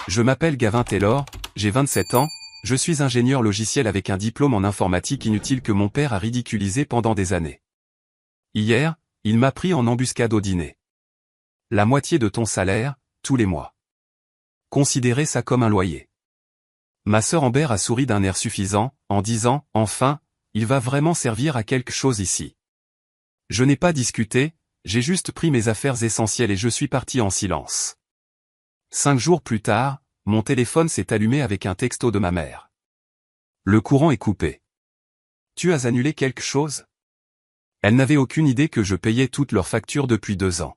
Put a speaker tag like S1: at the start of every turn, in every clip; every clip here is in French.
S1: Je m'appelle Gavin Taylor, j'ai 27 ans, je suis ingénieur logiciel avec un diplôme en informatique inutile que mon père a ridiculisé pendant des années. Hier, il m'a pris en embuscade au dîner. La moitié de ton salaire, tous les mois. Considérez ça comme un loyer. Ma sœur Amber a souri d'un air suffisant, en disant, enfin, il va vraiment servir à quelque chose ici. Je n'ai pas discuté, j'ai juste pris mes affaires essentielles et je suis parti en silence. 5 jours plus tard, mon téléphone s'est allumé avec un texto de ma mère. Le courant est coupé. Tu as annulé quelque chose? Elle n'avait aucune idée que je payais toutes leurs factures depuis 2 ans.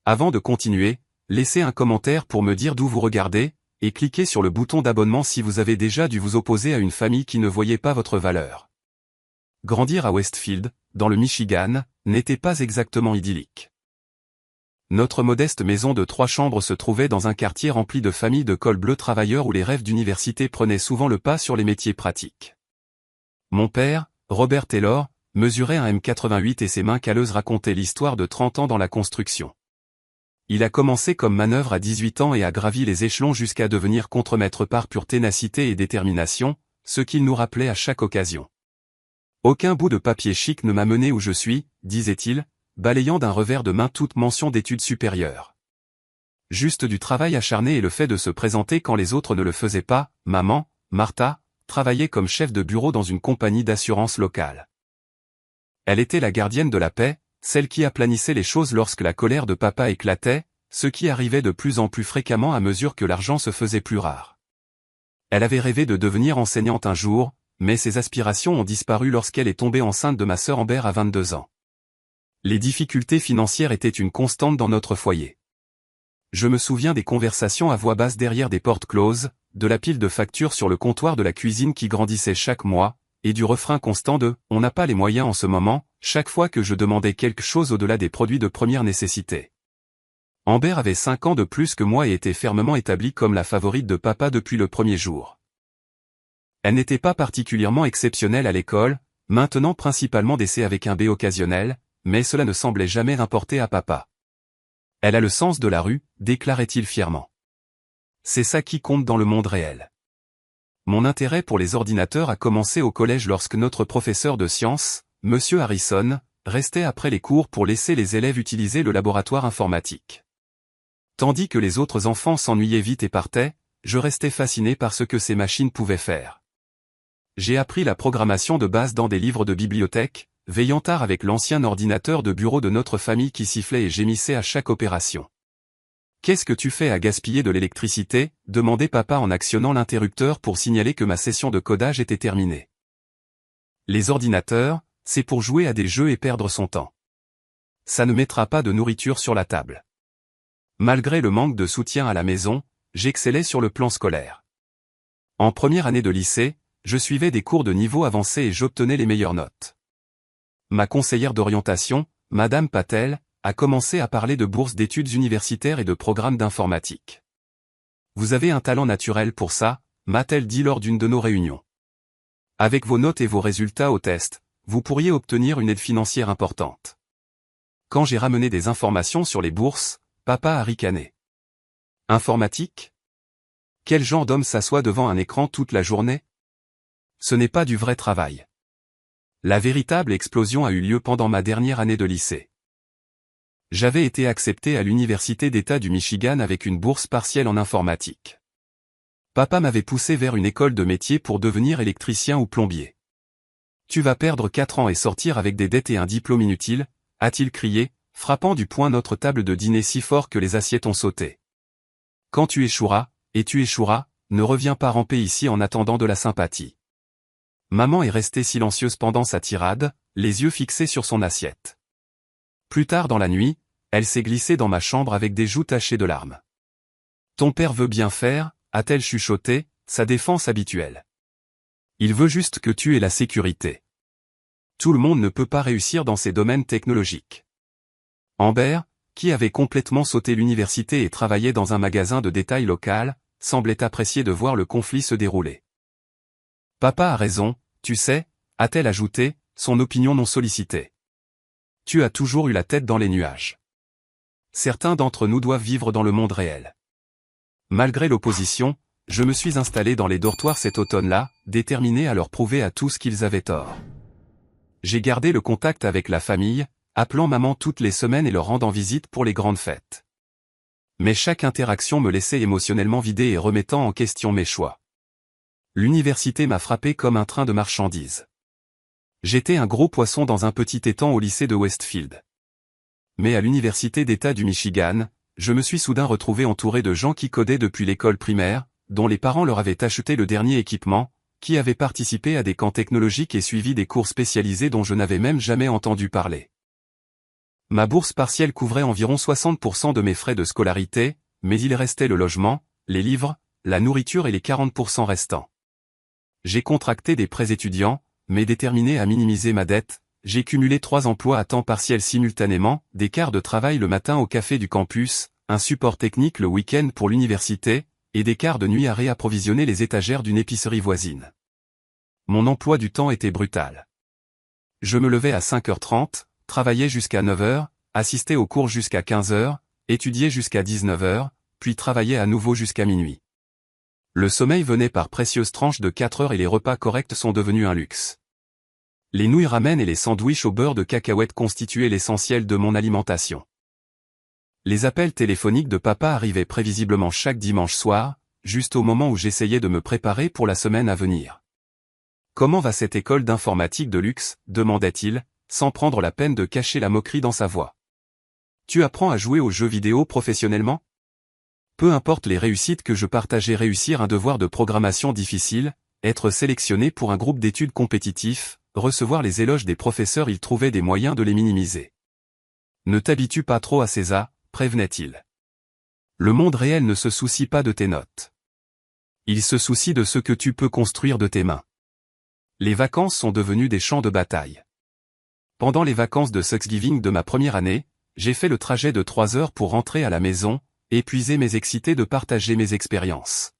S1: Avant de continuer, laissez un commentaire pour me dire d'où vous regardez, et cliquez sur le bouton d'abonnement si vous avez déjà dû vous opposer à une famille qui ne voyait pas votre valeur. Grandir à Westfield, dans le Michigan, n'était pas exactement idyllique. Notre modeste maison de 3 chambres se trouvait dans un quartier rempli de familles de col bleu travailleurs où les rêves d'université prenaient souvent le pas sur les métiers pratiques. Mon père, Robert Taylor, mesurait un M88 et ses mains calleuses racontaient l'histoire de 30 ans dans la construction. Il a commencé comme manœuvre à 18 ans et a gravi les échelons jusqu'à devenir contremaître par pure ténacité et détermination, ce qu'il nous rappelait à chaque occasion. Aucun bout de papier chic ne m'a mené où je suis, disait-il, balayant d'un revers de main toute mention d'études supérieures. Juste du travail acharné et le fait de se présenter quand les autres ne le faisaient pas. Maman, Martha, travaillait comme chef de bureau dans une compagnie d'assurance locale. Elle était la gardienne de la paix, celle qui aplanissait les choses lorsque la colère de papa éclatait, ce qui arrivait de plus en plus fréquemment à mesure que l'argent se faisait plus rare. Elle avait rêvé de devenir enseignante un jour, mais ses aspirations ont disparu lorsqu'elle est tombée enceinte de ma sœur Amber à 22 ans. Les difficultés financières étaient une constante dans notre foyer. Je me souviens des conversations à voix basse derrière des portes closes, de la pile de factures sur le comptoir de la cuisine qui grandissait chaque mois, et du refrain constant de « on n'a pas les moyens en ce moment », chaque fois que je demandais quelque chose au-delà des produits de première nécessité. Amber avait 5 ans de plus que moi et était fermement établie comme la favorite de papa depuis le premier jour. Elle n'était pas particulièrement exceptionnelle à l'école, maintenant principalement d'essais avec un B occasionnel, mais cela ne semblait jamais importer à papa. Elle a le sens de la rue, déclarait-il fièrement. C'est ça qui compte dans le monde réel. Mon intérêt pour les ordinateurs a commencé au collège lorsque notre professeur de sciences, Monsieur Harrison, restait après les cours pour laisser les élèves utiliser le laboratoire informatique. Tandis que les autres enfants s'ennuyaient vite et partaient, je restais fasciné par ce que ces machines pouvaient faire. J'ai appris la programmation de base dans des livres de bibliothèque, veillant tard avec l'ancien ordinateur de bureau de notre famille qui sifflait et gémissait à chaque opération. « Qu'est-ce que tu fais à gaspiller de l'électricité » demandait papa en actionnant l'interrupteur pour signaler que ma session de codage était terminée. Les ordinateurs, c'est pour jouer à des jeux et perdre son temps. Ça ne mettra pas de nourriture sur la table. Malgré le manque de soutien à la maison, j'excellais sur le plan scolaire. En première année de lycée, je suivais des cours de niveau avancé et j'obtenais les meilleures notes. Ma conseillère d'orientation, Madame Patel, a commencé à parler de bourses d'études universitaires et de programmes d'informatique. « Vous avez un talent naturel pour ça », m'a-t-elle dit lors d'une de nos réunions. « Avec vos notes et vos résultats au test, vous pourriez obtenir une aide financière importante. » Quand j'ai ramené des informations sur les bourses, papa a ricané. « Informatique ? Quel genre d'homme s'assoit devant un écran toute la journée ? Ce n'est pas du vrai travail. » La véritable explosion a eu lieu pendant ma dernière année de lycée. J'avais été accepté à l'Université d'État du Michigan avec une bourse partielle en informatique. Papa m'avait poussé vers une école de métier pour devenir électricien ou plombier. « Tu vas perdre 4 ans et sortir avec des dettes et un diplôme inutile », a-t-il crié, frappant du poing notre table de dîner si fort que les assiettes ont sauté. « Quand tu échoueras, et tu échoueras, ne reviens pas ramper ici en attendant de la sympathie. » Maman est restée silencieuse pendant sa tirade, les yeux fixés sur son assiette. Plus tard dans la nuit, elle s'est glissée dans ma chambre avec des joues tachées de larmes. « Ton père veut bien faire », a-t-elle chuchoté, sa défense habituelle. « Il veut juste que tu aies la sécurité. Tout le monde ne peut pas réussir dans ces domaines technologiques. » Amber, qui avait complètement sauté l'université et travaillait dans un magasin de détail local, semblait apprécier de voir le conflit se dérouler. « Papa a raison, tu sais, » a-t-elle ajouté, son opinion non sollicitée. « Tu as toujours eu la tête dans les nuages. Certains d'entre nous doivent vivre dans le monde réel. Malgré l'opposition, je me suis installé dans les dortoirs cet automne-là, déterminé à leur prouver à tous qu'ils avaient tort. J'ai gardé le contact avec la famille, appelant maman toutes les semaines et leur rendant visite pour les grandes fêtes. Mais chaque interaction me laissait émotionnellement vidé et remettant en question mes choix. L'université m'a frappé comme un train de marchandises. J'étais un gros poisson dans un petit étang au lycée de Westfield. Mais à l'université d'État du Michigan, je me suis soudain retrouvé entouré de gens qui codaient depuis l'école primaire, dont les parents leur avaient acheté le dernier équipement, qui avaient participé à des camps technologiques et suivi des cours spécialisés dont je n'avais même jamais entendu parler. Ma bourse partielle couvrait environ 60% de mes frais de scolarité, mais il restait le logement, les livres, la nourriture et les 40% restants. J'ai contracté des prêts étudiants, mais déterminé à minimiser ma dette, j'ai cumulé 3 emplois à temps partiel simultanément, des quarts de travail le matin au café du campus, un support technique le week-end pour l'université, et des quarts de nuit à réapprovisionner les étagères d'une épicerie voisine. Mon emploi du temps était brutal. Je me levais à 5h30, travaillais jusqu'à 9h, assistais aux cours jusqu'à 15h, étudiais jusqu'à 19h, puis travaillais à nouveau jusqu'à minuit. Le sommeil venait par précieuses tranches de 4 heures et les repas corrects sont devenus un luxe. Les nouilles ramen et les sandwichs au beurre de cacahuète constituaient l'essentiel de mon alimentation. Les appels téléphoniques de papa arrivaient prévisiblement chaque dimanche soir, juste au moment où j'essayais de me préparer pour la semaine à venir. « Comment va cette école d'informatique de luxe ?» demandait-il, sans prendre la peine de cacher la moquerie dans sa voix. « Tu apprends à jouer aux jeux vidéo professionnellement ? Peu importe les réussites que je partageais, réussir un devoir de programmation difficile, être sélectionné pour un groupe d'études compétitif, recevoir les éloges des professeurs, il trouvait des moyens de les minimiser. Ne t'habitue pas trop à César, prévenait-il. Le monde réel ne se soucie pas de tes notes. Il se soucie de ce que tu peux construire de tes mains. Les vacances sont devenues des champs de bataille. Pendant les vacances de Thanksgiving de ma première année, j'ai fait le trajet de 3 heures pour rentrer à la maison, épuisé mais excité de partager mes expériences.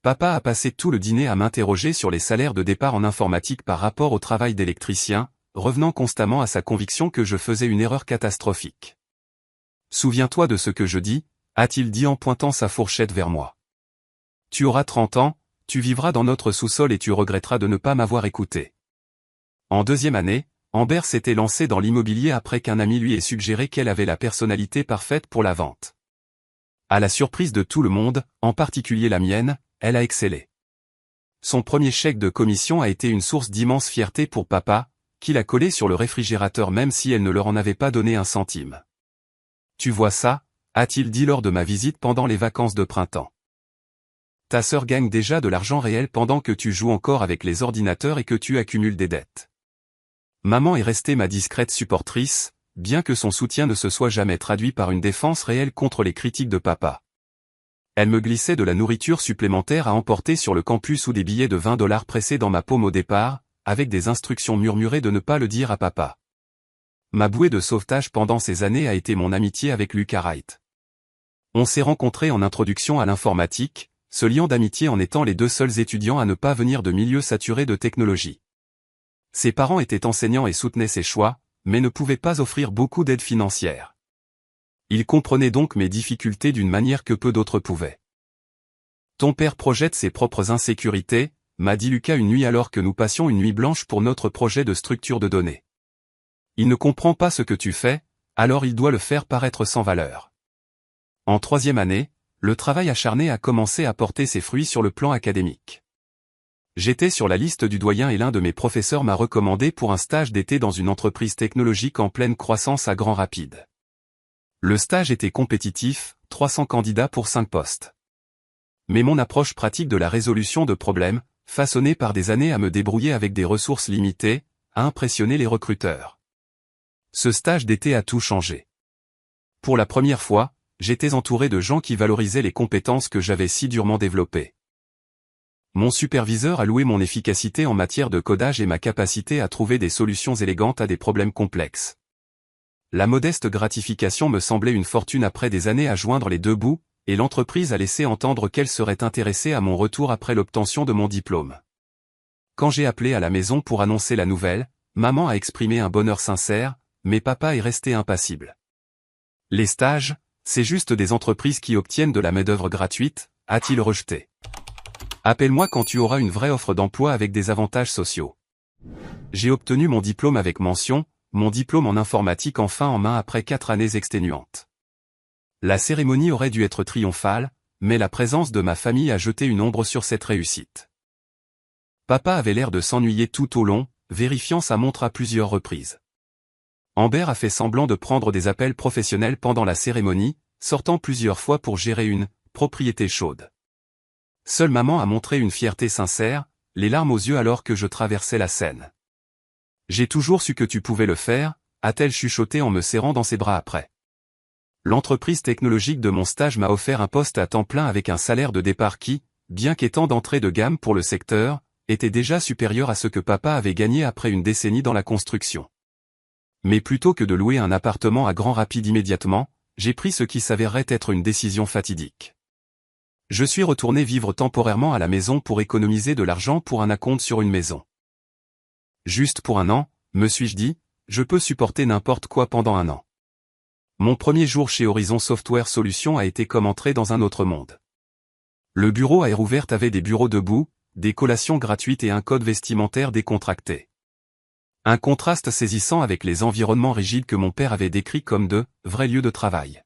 S1: Papa a passé tout le dîner à m'interroger sur les salaires de départ en informatique par rapport au travail d'électricien, revenant constamment à sa conviction que je faisais une erreur catastrophique. « Souviens-toi de ce que je dis », a-t-il dit en pointant sa fourchette vers moi. « Tu auras 30 ans, tu vivras dans notre sous-sol et tu regretteras de ne pas m'avoir écouté. » En deuxième année, Amber s'était lancée dans l'immobilier après qu'un ami lui ait suggéré qu'elle avait la personnalité parfaite pour la vente. À la surprise de tout le monde, en particulier la mienne, elle a excellé. Son premier chèque de commission a été une source d'immense fierté pour papa, qui l'a collé sur le réfrigérateur même si elle ne leur en avait pas donné un centime. « Tu vois ça ?» a-t-il dit lors de ma visite pendant les vacances de printemps. Ta sœur gagne déjà de l'argent réel pendant que tu joues encore avec les ordinateurs et que tu accumules des dettes. Maman est restée ma discrète supportrice, bien que son soutien ne se soit jamais traduit par une défense réelle contre les critiques de papa. Elle me glissait de la nourriture supplémentaire à emporter sur le campus ou des billets de $20 pressés dans ma paume au départ, avec des instructions murmurées de ne pas le dire à papa. Ma bouée de sauvetage pendant ces années a été mon amitié avec Lucas Wright. On s'est rencontrés en introduction à l'informatique, se liant d'amitié en étant les 2 seuls étudiants à ne pas venir de milieux saturés de technologie. Ses parents étaient enseignants et soutenaient ses choix, mais ne pouvaient pas offrir beaucoup d'aide financière. Il comprenait donc mes difficultés d'une manière que peu d'autres pouvaient. Ton père projette ses propres insécurités, m'a dit Lucas une nuit alors que nous passions une nuit blanche pour notre projet de structure de données. Il ne comprend pas ce que tu fais, alors il doit le faire paraître sans valeur. En 3e année, le travail acharné a commencé à porter ses fruits sur le plan académique. J'étais sur la liste du doyen et l'un de mes professeurs m'a recommandé pour un stage d'été dans une entreprise technologique en pleine croissance à Grand Rapides. Le stage était compétitif, 300 candidats pour 5 postes. Mais mon approche pratique de la résolution de problèmes, façonnée par des années à me débrouiller avec des ressources limitées, a impressionné les recruteurs. Ce stage d'été a tout changé. Pour la première fois, j'étais entouré de gens qui valorisaient les compétences que j'avais si durement développées. Mon superviseur a loué mon efficacité en matière de codage et ma capacité à trouver des solutions élégantes à des problèmes complexes. La modeste gratification me semblait une fortune après des années à joindre les 2 bouts, et l'entreprise a laissé entendre qu'elle serait intéressée à mon retour après l'obtention de mon diplôme. Quand j'ai appelé à la maison pour annoncer la nouvelle, maman a exprimé un bonheur sincère, mais papa est resté impassible. Les stages, C'est juste des entreprises qui obtiennent de la main-d'œuvre gratuite, a-t-il rejeté. Appelle-moi quand tu auras une vraie offre d'emploi avec des avantages sociaux. J'ai obtenu mon diplôme avec mention, mon diplôme en informatique enfin en main après 4 années exténuantes. La cérémonie aurait dû être triomphale, mais la présence de ma famille a jeté une ombre sur cette réussite. Papa avait l'air de s'ennuyer tout au long, vérifiant sa montre à plusieurs reprises. Amber a fait semblant de prendre des appels professionnels pendant la cérémonie, sortant plusieurs fois pour gérer une propriété chaude. Seule maman a montré une fierté sincère, les larmes aux yeux alors que je traversais la scène. J'ai toujours su que tu pouvais le faire, a-t-elle chuchoté en me serrant dans ses bras après. L'entreprise technologique de mon stage m'a offert un poste à temps plein avec un salaire de départ qui, bien qu'étant d'entrée de gamme pour le secteur, était déjà supérieur à ce que papa avait gagné après une décennie dans la construction. Mais plutôt que de louer un appartement à Grand Rapide immédiatement, j'ai pris ce qui s'avérerait être une décision fatidique. Je suis retourné vivre temporairement à la maison pour économiser de l'argent pour un acompte sur une maison. Juste pour un an, me suis-je dit, je peux supporter n'importe quoi pendant un an. Mon premier jour chez Horizon Software Solutions a été comme entrer dans un autre monde. Le bureau à air ouverte avait des bureaux debout, des collations gratuites et un code vestimentaire décontracté. Un contraste saisissant avec les environnements rigides que mon père avait décrits comme de vrais lieux de travail.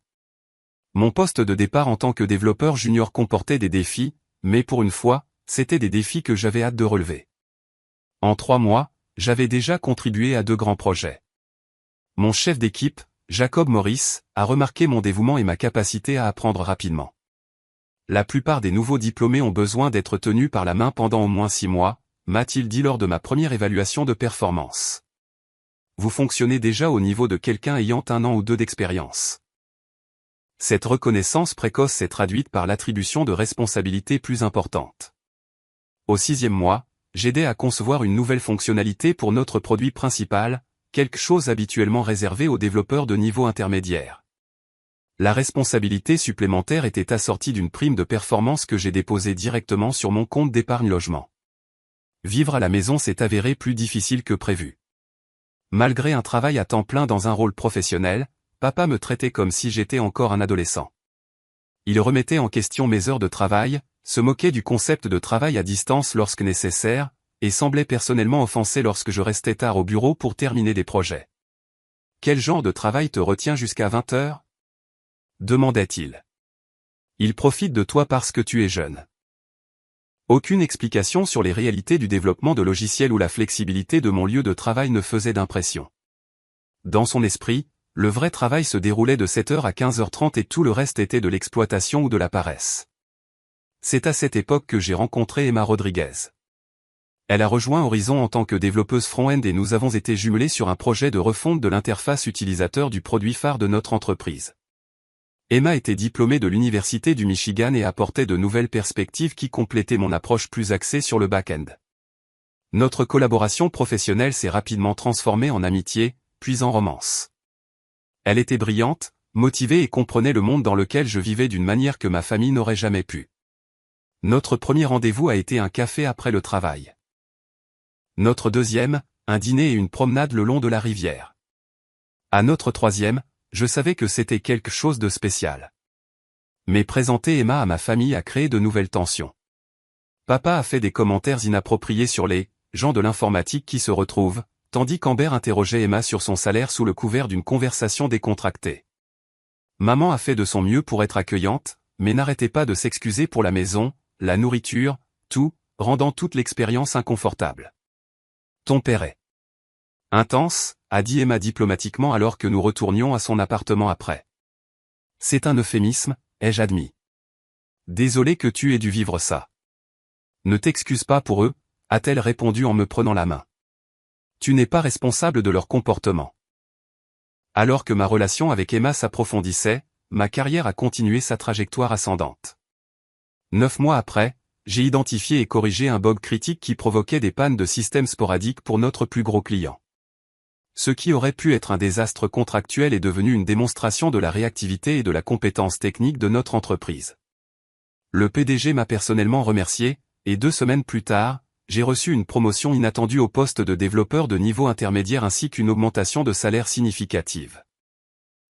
S1: Mon poste de départ en tant que développeur junior comportait des défis, mais pour une fois, c'étaient des défis que j'avais hâte de relever. En 3 mois, j'avais déjà contribué à 2 grands projets. Mon chef d'équipe, Jacob Morris, a remarqué mon dévouement et ma capacité à apprendre rapidement. La plupart des nouveaux diplômés ont besoin d'être tenus par la main pendant au moins 6 mois, m'a-t-il dit lors de ma première évaluation de performance. Vous fonctionnez déjà au niveau de quelqu'un ayant 1 an ou 2 d'expérience. Cette reconnaissance précoce s'est traduite par l'attribution de responsabilités plus importantes. Au 6e mois, j'aidais à concevoir une nouvelle fonctionnalité pour notre produit principal, quelque chose habituellement réservé aux développeurs de niveau intermédiaire. La responsabilité supplémentaire était assortie d'une prime de performance que j'ai déposée directement sur mon compte d'épargne logement. Vivre à la maison s'est avéré plus difficile que prévu. Malgré un travail à temps plein dans un rôle professionnel, papa me traitait comme si j'étais encore un adolescent. Il remettait en question mes heures de travail, se moquait du concept de travail à distance lorsque nécessaire, et semblait personnellement offensé lorsque je restais tard au bureau pour terminer des projets. « Quel genre de travail te retient jusqu'à 20 heures ?» demandait-il. « Il profite de toi parce que tu es jeune. » Aucune explication sur les réalités du développement de logiciels ou la flexibilité de mon lieu de travail ne faisait d'impression. Dans son esprit, le vrai travail se déroulait de 7h à 15h30 et tout le reste était de l'exploitation ou de la paresse. C'est à cette époque que j'ai rencontré Emma Rodriguez. Elle a rejoint Horizon en tant que développeuse front-end et nous avons été jumelés sur un projet de refonte de l'interface utilisateur du produit phare de notre entreprise. Emma était diplômée de l'Université du Michigan et apportait de nouvelles perspectives qui complétaient mon approche plus axée sur le back-end. Notre collaboration professionnelle s'est rapidement transformée en amitié, puis en romance. Elle était brillante, motivée et comprenait le monde dans lequel je vivais d'une manière que ma famille n'aurait jamais pu. Notre premier rendez-vous a été un café après le travail. Notre deuxième, un dîner et une promenade le long de la rivière. À notre troisième, je savais que c'était quelque chose de spécial. Mais présenter Emma à ma famille a créé de nouvelles tensions. Papa a fait des commentaires inappropriés sur les gens de l'informatique qui se retrouvent, tandis qu'Amber interrogeait Emma sur son salaire sous le couvert d'une conversation décontractée. Maman a fait de son mieux pour être accueillante, mais n'arrêtait pas de s'excuser pour la maison, la nourriture, tout, rendant toute l'expérience inconfortable. Ton père est intense, a dit Emma diplomatiquement alors que nous retournions à son appartement après. C'est un euphémisme, ai-je admis. Désolé que tu aies dû vivre ça. Ne t'excuse pas pour eux, a-t-elle répondu en me prenant la main. Tu n'es pas responsable de leur comportement. Alors que ma relation avec Emma s'approfondissait, ma carrière a continué sa trajectoire ascendante. 9 mois après, j'ai identifié et corrigé un bug critique qui provoquait des pannes de système sporadiques pour notre plus gros client. Ce qui aurait pu être un désastre contractuel est devenu une démonstration de la réactivité et de la compétence technique de notre entreprise. Le PDG m'a personnellement remercié, et 2 semaines plus tard, j'ai reçu une promotion inattendue au poste de développeur de niveau intermédiaire ainsi qu'une augmentation de salaire significative.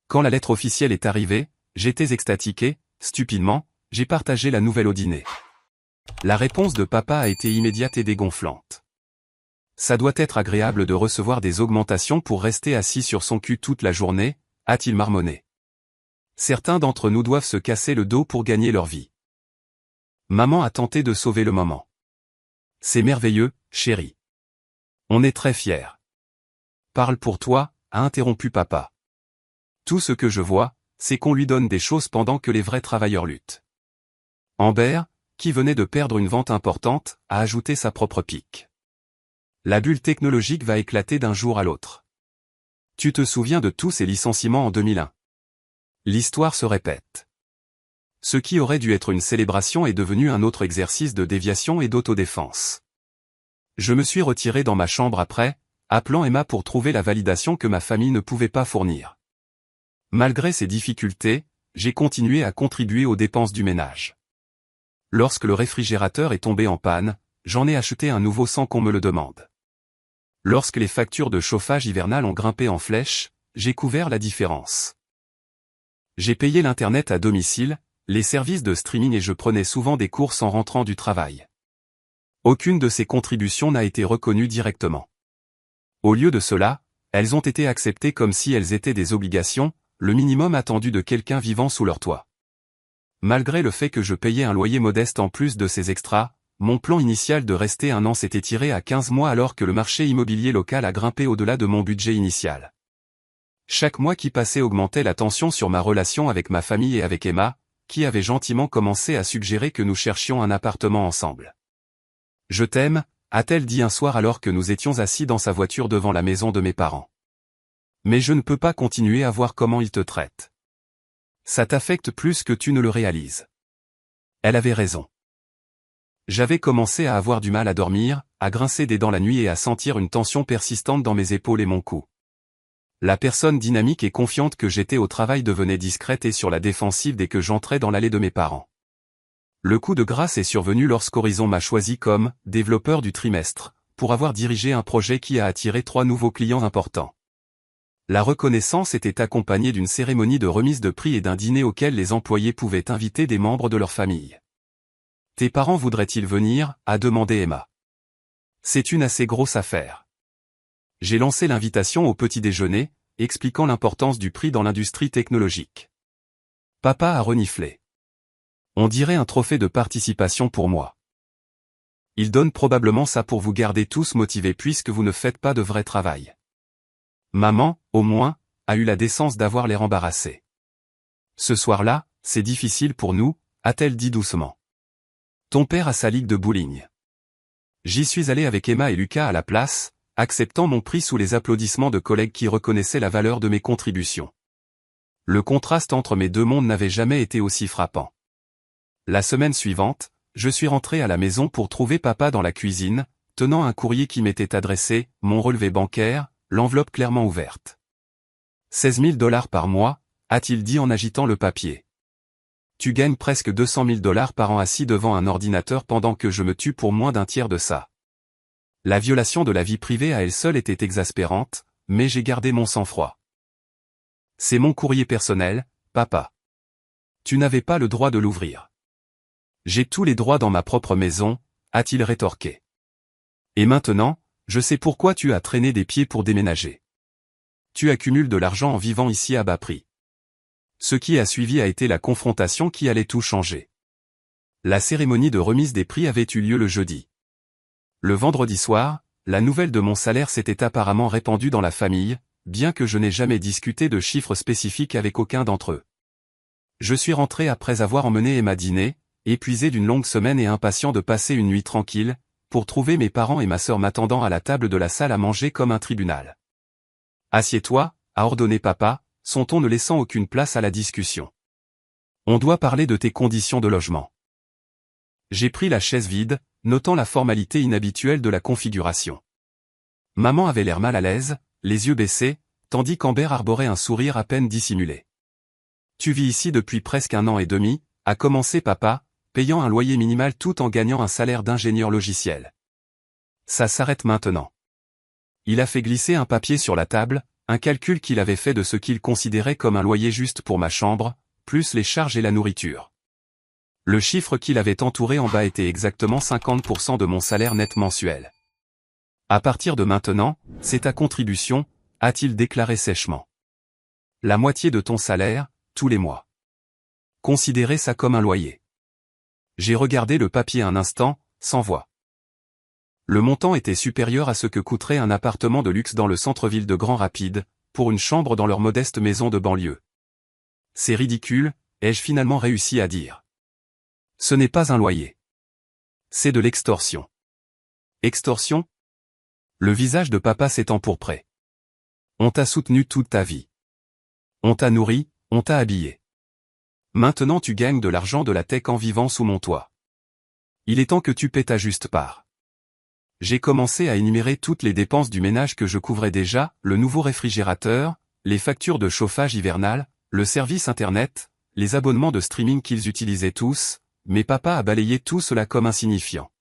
S1: Quand la lettre officielle est arrivée, J'étais extasié, stupidement, j'ai partagé la nouvelle au dîner. La réponse de papa a été immédiate et dégonflante. Ça doit être agréable de recevoir des augmentations pour rester assis sur son cul toute la journée, a-t-il marmonné. Certains d'entre nous doivent se casser le dos pour gagner leur vie. Maman a tenté de sauver le moment. C'est merveilleux, chérie. On est très fiers. Parle pour toi, a interrompu papa. Tout ce que je vois, c'est qu'on lui donne des choses pendant que les vrais travailleurs luttent. Amber, qui venait de perdre une vente importante, a ajouté sa propre pique. La bulle technologique va éclater d'un jour à l'autre. Tu te souviens de tous ces licenciements en 2001. L'histoire se répète. Ce qui aurait dû être une célébration est devenu un autre exercice de déviation et d'autodéfense. Je me suis retiré dans ma chambre après, appelant Emma pour trouver la validation que ma famille ne pouvait pas fournir. Malgré ces difficultés, j'ai continué à contribuer aux dépenses du ménage. Lorsque le réfrigérateur est tombé en panne, j'en ai acheté un nouveau sans qu'on me le demande. Lorsque les factures de chauffage hivernal ont grimpé en flèche, j'ai couvert la différence. J'ai payé l'Internet à domicile, les services de streaming et je prenais souvent des courses en rentrant du travail. Aucune de ces contributions n'a été reconnue directement. Au lieu de cela, elles ont été acceptées comme si elles étaient des obligations, le minimum attendu de quelqu'un vivant sous leur toit. Malgré le fait que je payais un loyer modeste en plus de ces extras, mon plan initial de rester un an s'est étiré à 15 mois alors que le marché immobilier local a grimpé au-delà de mon budget initial. Chaque mois qui passait augmentait la tension sur ma relation avec ma famille et avec Emma, qui avait gentiment commencé à suggérer que nous cherchions un appartement ensemble. « Je t'aime », a-t-elle dit un soir alors que nous étions assis dans sa voiture devant la maison de mes parents. Mais je ne peux pas continuer à voir comment il te traite. Ça t'affecte plus que tu ne le réalises. Elle avait raison. J'avais commencé à avoir du mal à dormir, à grincer des dents la nuit et à sentir une tension persistante dans mes épaules et mon cou. La personne dynamique et confiante que j'étais au travail devenait discrète et sur la défensive dès que j'entrais dans l'allée de mes parents. Le coup de grâce est survenu lorsqu'Horizon m'a choisi comme « développeur du trimestre » pour avoir dirigé un projet qui a attiré 3 nouveaux clients importants. La reconnaissance était accompagnée d'une cérémonie de remise de prix et d'un dîner auquel les employés pouvaient inviter des membres de leur famille. « Tes parents voudraient-ils venir ?» a demandé Emma. « C'est une assez grosse affaire. » J'ai lancé l'invitation au petit déjeuner, expliquant l'importance du prix dans l'industrie technologique. Papa a reniflé. On dirait un trophée de participation pour moi. Il donne probablement ça pour vous garder tous motivés puisque vous ne faites pas de vrai travail. Maman, au moins, a eu la décence d'avoir l'air embarrassée. Ce soir-là, c'est difficile pour nous, a-t-elle dit doucement. Ton père a sa ligue de bowling. J'y suis allé avec Emma et Lucas à la place, acceptant mon prix sous les applaudissements de collègues qui reconnaissaient la valeur de mes contributions. Le contraste entre mes deux mondes n'avait jamais été aussi frappant. La semaine suivante, je suis rentré à la maison pour trouver papa dans la cuisine, tenant un courrier qui m'était adressé, mon relevé bancaire, l'enveloppe clairement ouverte. 16 000 $ par mois, a-t-il dit en agitant le papier. Tu gagnes presque 200 000 $ par an assis devant un ordinateur pendant que je me tue pour moins d'un tiers de ça. La violation de la vie privée à elle seule était exaspérante, mais j'ai gardé mon sang-froid. C'est mon courrier personnel, papa. Tu n'avais pas le droit de l'ouvrir. J'ai tous les droits dans ma propre maison, a-t-il rétorqué. Et maintenant, je sais pourquoi tu as traîné des pieds pour déménager. Tu accumules de l'argent en vivant ici à bas prix. Ce qui a suivi a été la confrontation qui allait tout changer. La cérémonie de remise des prix avait eu lieu le jeudi. Le vendredi soir, la nouvelle de mon salaire s'était apparemment répandue dans la famille, bien que je n'ai jamais discuté de chiffres spécifiques avec aucun d'entre eux. Je suis rentré après avoir emmené Emma dîner, épuisé d'une longue semaine et impatient de passer une nuit tranquille, pour trouver mes parents et ma sœur m'attendant à la table de la salle à manger comme un tribunal. « Assieds-toi » a ordonné papa, son ton ne laissant aucune place à la discussion. « On doit parler de tes conditions de logement. » J'ai pris la chaise vide, notant la formalité inhabituelle de la configuration. Maman avait l'air mal à l'aise, les yeux baissés, tandis qu'Amber arborait un sourire à peine dissimulé. « Tu vis ici depuis presque 1 an et demi, » a commencé papa, payant un loyer minimal tout en gagnant un salaire d'ingénieur logiciel. Ça s'arrête maintenant. Il a fait glisser un papier sur la table, un calcul qu'il avait fait de ce qu'il considérait comme un loyer juste pour ma chambre, plus les charges et la nourriture. Le chiffre qu'il avait entouré en bas était exactement 50% de mon salaire net mensuel. À partir de maintenant, c'est ta contribution, a-t-il déclaré sèchement. La moitié de ton salaire, tous les mois. Considérez ça comme un loyer. J'ai regardé le papier un instant, sans voix. Le montant était supérieur à ce que coûterait un appartement de luxe dans le centre-ville de Grand Rapides, pour une chambre dans leur modeste maison de banlieue. C'est ridicule, ai-je finalement réussi à dire. Ce n'est pas un loyer. C'est de l'extorsion. Extorsion? Le visage de papa s'est empourpré. On t'a soutenu toute ta vie. On t'a nourri, on t'a habillé. Maintenant tu gagnes de l'argent de la tech en vivant sous mon toit. Il est temps que tu paies ta juste part. J'ai commencé à énumérer toutes les dépenses du ménage que je couvrais déjà, le nouveau réfrigérateur, les factures de chauffage hivernal, le service internet, les abonnements de streaming qu'ils utilisaient tous, mais papa a balayé tout cela comme insignifiant.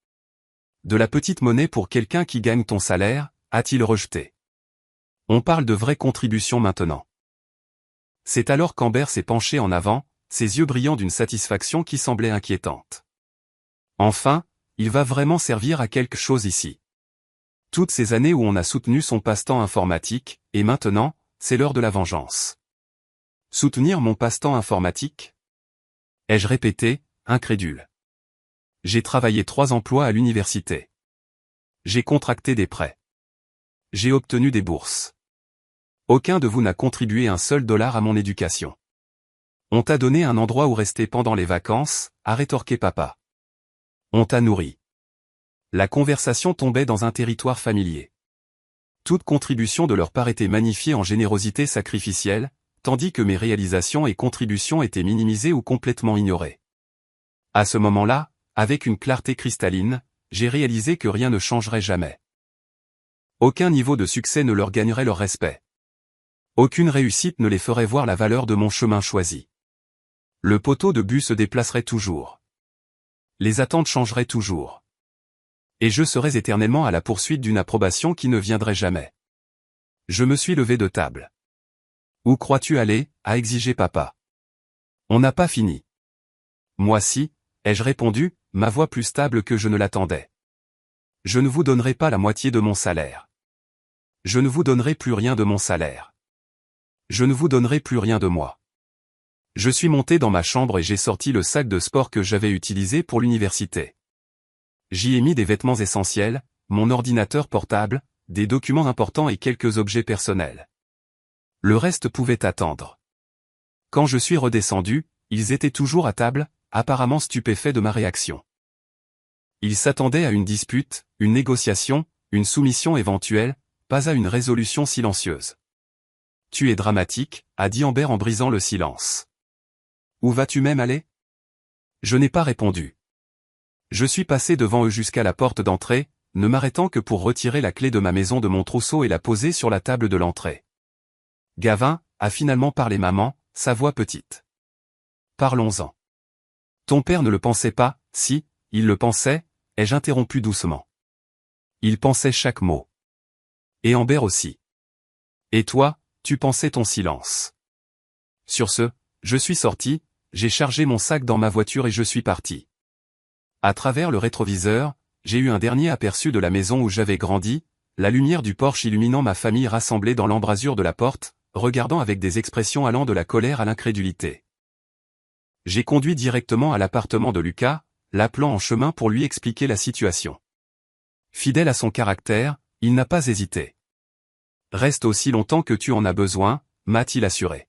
S1: De la petite monnaie pour quelqu'un qui gagne ton salaire, a-t-il rejeté. On parle de vraies contributions maintenant. C'est alors qu'Amber s'est penché en avant, ses yeux brillants d'une satisfaction qui semblait inquiétante. Enfin, il va vraiment servir à quelque chose ici. Toutes ces années où on a soutenu son passe-temps informatique, et maintenant, c'est l'heure de la vengeance. Soutenir mon passe-temps informatique? Ai-je répété, incrédule. J'ai travaillé 3 emplois à l'université. J'ai contracté des prêts. J'ai obtenu des bourses. Aucun de vous n'a contribué un seul dollar à mon éducation. On t'a donné un endroit où rester pendant les vacances, a rétorqué papa. On t'a nourri. La conversation tombait dans un territoire familier. Toute contribution de leur part était magnifiée en générosité sacrificielle, tandis que mes réalisations et contributions étaient minimisées ou complètement ignorées. À ce moment-là, avec une clarté cristalline, j'ai réalisé que rien ne changerait jamais. Aucun niveau de succès ne leur gagnerait leur respect. Aucune réussite ne les ferait voir la valeur de mon chemin choisi. Le poteau de but se déplacerait toujours. Les attentes changeraient toujours. Et je serais éternellement à la poursuite d'une approbation qui ne viendrait jamais. Je me suis levé de table. Où crois-tu aller, a exigé papa. On n'a pas fini. Moi si, ai-je répondu, ma voix plus stable que je ne l'attendais. Je ne vous donnerai pas la moitié de mon salaire. Je ne vous donnerai plus rien de mon salaire. Je ne vous donnerai plus rien de moi. Je suis monté dans ma chambre et j'ai sorti le sac de sport que j'avais utilisé pour l'université. J'y ai mis des vêtements essentiels, mon ordinateur portable, des documents importants et quelques objets personnels. Le reste pouvait attendre. Quand je suis redescendu, ils étaient toujours à table, apparemment stupéfaits de ma réaction. Ils s'attendaient à une dispute, une négociation, une soumission éventuelle, pas à une résolution silencieuse. Tu es dramatique, a dit Amber en brisant le silence. Où vas-tu même aller? Je n'ai pas répondu. Je suis passé devant eux jusqu'à la porte d'entrée, ne m'arrêtant que pour retirer la clé de ma maison de mon trousseau et la poser sur la table de l'entrée. Gavin, a finalement parlé maman, sa voix petite. Parlons-en. Ton père ne le pensait pas, si, il le pensait, ai-je interrompu doucement. Il pensait chaque mot. Et Amber aussi. Et toi, tu pensais ton silence. Sur ce, je suis sorti, j'ai chargé mon sac dans ma voiture et je suis parti. À travers le rétroviseur, j'ai eu un dernier aperçu de la maison où j'avais grandi, la lumière du porche illuminant ma famille rassemblée dans l'embrasure de la porte, regardant avec des expressions allant de la colère à l'incrédulité. J'ai conduit directement à l'appartement de Lucas, l'appelant en chemin pour lui expliquer la situation. Fidèle à son caractère, il n'a pas hésité. Reste aussi longtemps que tu en as besoin, m'a-t-il assuré.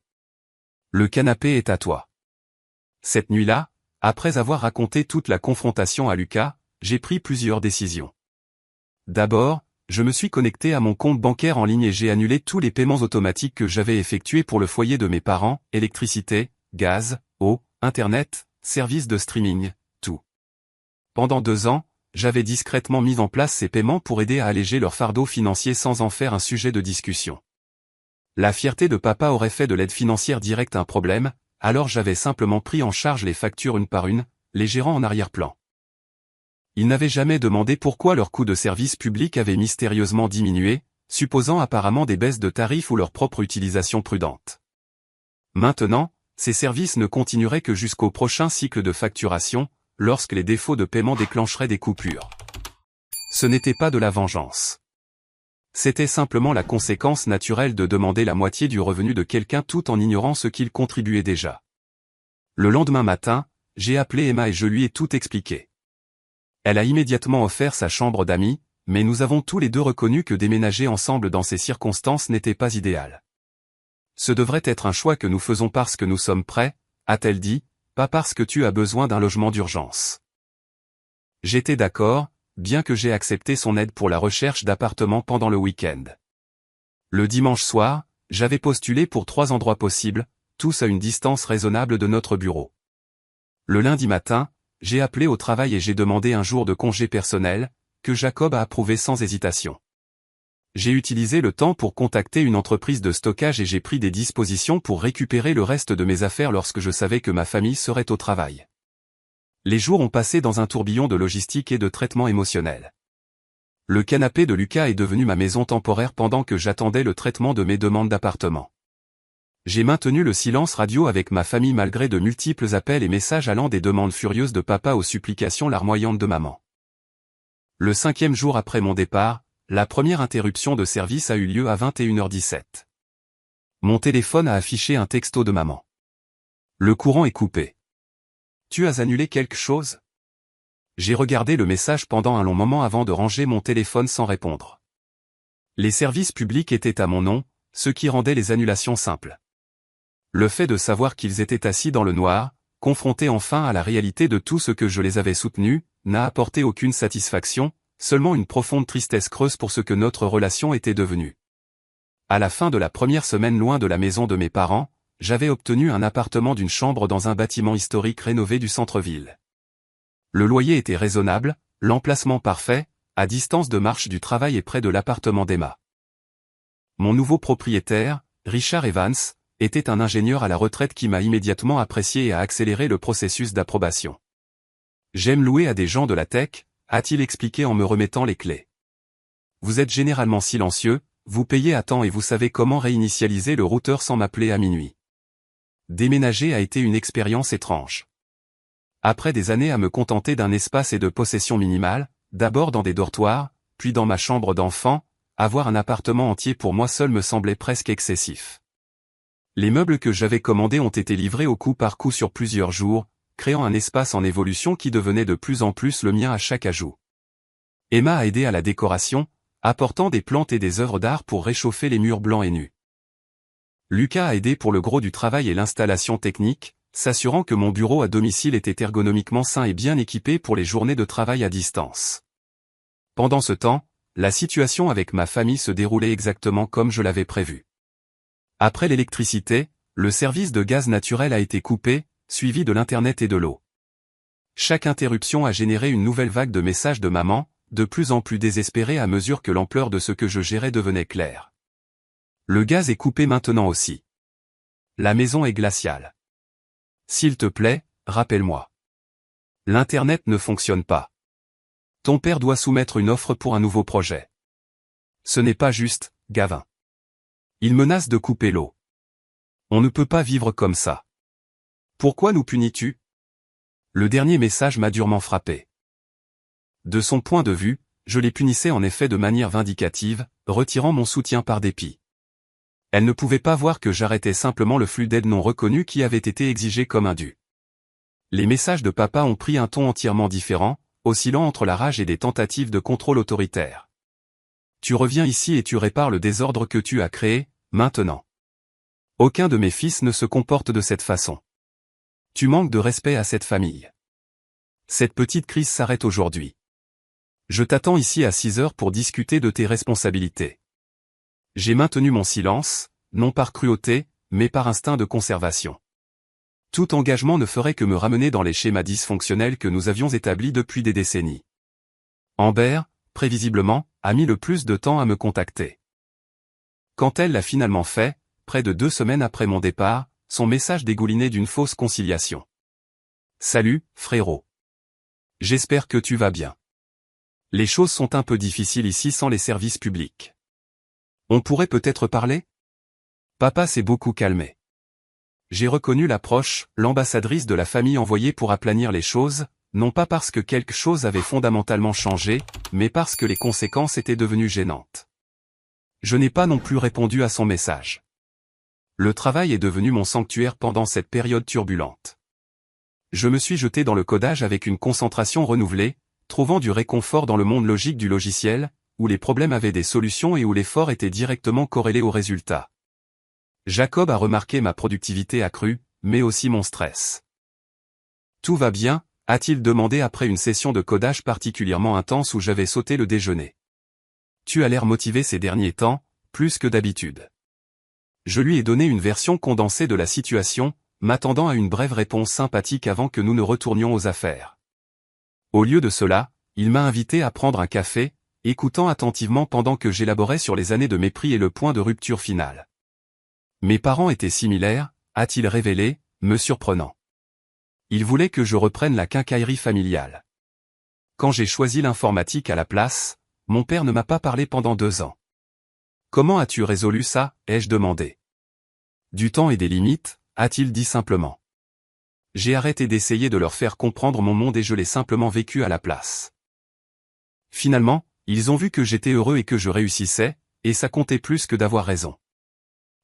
S1: Le canapé est à toi. Cette nuit-là, après avoir raconté toute la confrontation à Lucas, j'ai pris plusieurs décisions. D'abord, je me suis connecté à mon compte bancaire en ligne et j'ai annulé tous les paiements automatiques que j'avais effectués pour le foyer de mes parents, électricité, gaz, eau, internet, services de streaming, tout. Pendant 2 ans, j'avais discrètement mis en place ces paiements pour aider à alléger leur fardeau financier sans en faire un sujet de discussion. La fierté de papa aurait fait de l'aide financière directe un problème, alors j'avais simplement pris en charge les factures une par une, les gérant en arrière-plan. Ils n'avaient jamais demandé pourquoi leur coût de service public avait mystérieusement diminué, supposant apparemment des baisses de tarifs ou leur propre utilisation prudente. Maintenant, ces services ne continueraient que jusqu'au prochain cycle de facturation, lorsque les défauts de paiement déclencheraient des coupures. Ce n'était pas de la vengeance. C'était simplement la conséquence naturelle de demander la moitié du revenu de quelqu'un tout en ignorant ce qu'il contribuait déjà. Le lendemain matin, j'ai appelé Emma et je lui ai tout expliqué. Elle a immédiatement offert sa chambre d'amis, mais nous avons tous les deux reconnu que déménager ensemble dans ces circonstances n'était pas idéal. Ce devrait être un choix que nous faisons parce que nous sommes prêts, a-t-elle dit, pas parce que tu as besoin d'un logement d'urgence. J'étais d'accord, bien que j'ai accepté son aide pour la recherche d'appartements pendant le week-end. Le dimanche soir, j'avais postulé pour 3 endroits possibles, tous à une distance raisonnable de notre bureau. Le lundi matin, j'ai appelé au travail et j'ai demandé un jour de congé personnel, que Jacob a approuvé sans hésitation. J'ai utilisé le temps pour contacter une entreprise de stockage et j'ai pris des dispositions pour récupérer le reste de mes affaires lorsque je savais que ma famille serait au travail. Les jours ont passé dans un tourbillon de logistique et de traitement émotionnel. Le canapé de Lucas est devenu ma maison temporaire pendant que j'attendais le traitement de mes demandes d'appartement. J'ai maintenu le silence radio avec ma famille malgré de multiples appels et messages allant des demandes furieuses de papa aux supplications larmoyantes de maman. Le 5e jour après mon départ, la première interruption de service a eu lieu à 21h17. Mon téléphone a affiché un texto de maman. Le courant est coupé. Tu as annulé quelque chose? J'ai regardé le message pendant un long moment avant de ranger mon téléphone sans répondre. Les services publics étaient à mon nom, ce qui rendait les annulations simples. Le fait de savoir qu'ils étaient assis dans le noir, confrontés enfin à la réalité de tout ce que je les avais soutenus, n'a apporté aucune satisfaction, seulement une profonde tristesse creuse pour ce que notre relation était devenue. À la fin de la première semaine loin de la maison de mes parents, j'avais obtenu un appartement d'une chambre dans un bâtiment historique rénové du centre-ville. Le loyer était raisonnable, l'emplacement parfait, à distance de marche du travail et près de l'appartement d'Emma. Mon nouveau propriétaire, Richard Evans, était un ingénieur à la retraite qui m'a immédiatement apprécié et a accéléré le processus d'approbation. J'aime louer à des gens de la tech, a-t-il expliqué en me remettant les clés. Vous êtes généralement silencieux, vous payez à temps et vous savez comment réinitialiser le routeur sans m'appeler à minuit. Déménager a été une expérience étrange. Après des années à me contenter d'un espace et de possessions minimales, d'abord dans des dortoirs, puis dans ma chambre d'enfant, avoir un appartement entier pour moi seul me semblait presque excessif. Les meubles que j'avais commandés ont été livrés au coup par coup sur plusieurs jours, créant un espace en évolution qui devenait de plus en plus le mien à chaque ajout. Emma a aidé à la décoration, apportant des plantes et des œuvres d'art pour réchauffer les murs blancs et nus. Lucas a aidé pour le gros du travail et l'installation technique, s'assurant que mon bureau à domicile était ergonomiquement sain et bien équipé pour les journées de travail à distance. Pendant ce temps, la situation avec ma famille se déroulait exactement comme je l'avais prévu. Après l'électricité, le service de gaz naturel a été coupé, suivi de l'internet et de l'eau. Chaque interruption a généré une nouvelle vague de messages de maman, de plus en plus désespérée à mesure que l'ampleur de ce que je gérais devenait claire. Le gaz est coupé maintenant aussi. La maison est glaciale. S'il te plaît, rappelle-moi. L'internet ne fonctionne pas. Ton père doit soumettre une offre pour un nouveau projet. Ce n'est pas juste, Gavin. Il menace de couper l'eau. On ne peut pas vivre comme ça. Pourquoi nous punis-tu? Le dernier message m'a durement frappé. De son point de vue, je les punissais en effet de manière vindicative, retirant mon soutien par dépit. Elle ne pouvait pas voir que j'arrêtais simplement le flux d'aide non reconnue qui avait été exigé comme un dû. Les messages de papa ont pris un ton entièrement différent, oscillant entre la rage et des tentatives de contrôle autoritaire. Tu reviens ici et tu répares le désordre que tu as créé, maintenant. Aucun de mes fils ne se comporte de cette façon. Tu manques de respect à cette famille. Cette petite crise s'arrête aujourd'hui. Je t'attends ici à 6 heures pour discuter de tes responsabilités. J'ai maintenu mon silence, non par cruauté, mais par instinct de conservation. Tout engagement ne ferait que me ramener dans les schémas dysfonctionnels que nous avions établis depuis des décennies. Amber, prévisiblement, a mis le plus de temps à me contacter. Quand elle l'a finalement fait, près de 2 semaines après mon départ, son message dégoulinait d'une fausse conciliation. Salut, frérot. J'espère que tu vas bien. Les choses sont un peu difficiles ici sans les services publics. On pourrait peut-être parler? Papa s'est beaucoup calmé. J'ai reconnu l'approche, l'ambassadrice de la famille envoyée pour aplanir les choses, non pas parce que quelque chose avait fondamentalement changé, mais parce que les conséquences étaient devenues gênantes. Je n'ai pas non plus répondu à son message. Le travail est devenu mon sanctuaire pendant cette période turbulente. Je me suis jeté dans le codage avec une concentration renouvelée, trouvant du réconfort dans le monde logique du logiciel, où les problèmes avaient des solutions et où l'effort était directement corrélé aux résultats. Jacob a remarqué ma productivité accrue, mais aussi mon stress. Tout va bien, a-t-il demandé après une session de codage particulièrement intense où j'avais sauté le déjeuner. Tu as l'air motivé ces derniers temps, plus que d'habitude. Je lui ai donné une version condensée de la situation, m'attendant à une brève réponse sympathique avant que nous ne retournions aux affaires. Au lieu de cela, il m'a invité à prendre un café, écoutant attentivement pendant que j'élaborais sur les années de mépris et le point de rupture final. Mes parents étaient similaires, a-t-il révélé, me surprenant. Il voulait que je reprenne la quincaillerie familiale. Quand j'ai choisi l'informatique à la place, mon père ne m'a pas parlé pendant 2 ans. Comment as-tu résolu ça, ai-je demandé. Du temps et des limites, a-t-il dit simplement. J'ai arrêté d'essayer de leur faire comprendre mon monde et je l'ai simplement vécu à la place. Finalement, ils ont vu que j'étais heureux et que je réussissais, et ça comptait plus que d'avoir raison.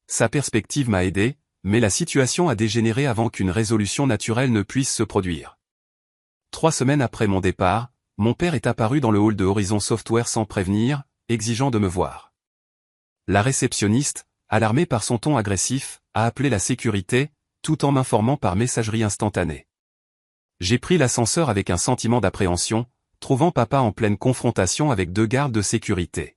S1: Sa perspective m'a aidé, mais la situation a dégénéré avant qu'une résolution naturelle ne puisse se produire. 3 semaines après mon départ, mon père est apparu dans le hall de Horizon Software sans prévenir, exigeant de me voir. La réceptionniste, alarmée par son ton agressif, a appelé la sécurité, tout en m'informant par messagerie instantanée. J'ai pris l'ascenseur avec un sentiment d'appréhension, trouvant papa en pleine confrontation avec 2 gardes de sécurité.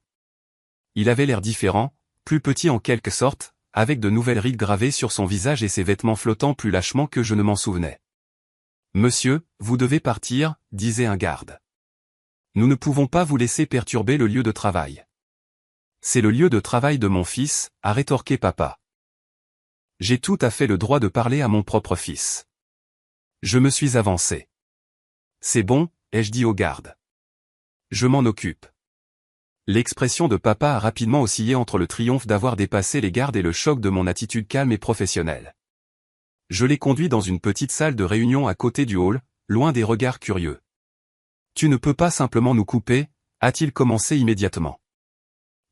S1: Il avait l'air différent, plus petit en quelque sorte, avec de nouvelles rides gravées sur son visage et ses vêtements flottant plus lâchement que je ne m'en souvenais. « Monsieur, vous devez partir », disait un garde. « Nous ne pouvons pas vous laisser perturber le lieu de travail. »« C'est le lieu de travail de mon fils », a rétorqué papa. « J'ai tout à fait le droit de parler à mon propre fils. » Je me suis avancé. « C'est bon », ai-je dit au garde. « Je m'en occupe. » L'expression de papa a rapidement oscillé entre le triomphe d'avoir dépassé les gardes et le choc de mon attitude calme et professionnelle. Je l'ai conduit dans une petite salle de réunion à côté du hall, loin des regards curieux. « Tu ne peux pas simplement nous couper », a-t-il commencé immédiatement.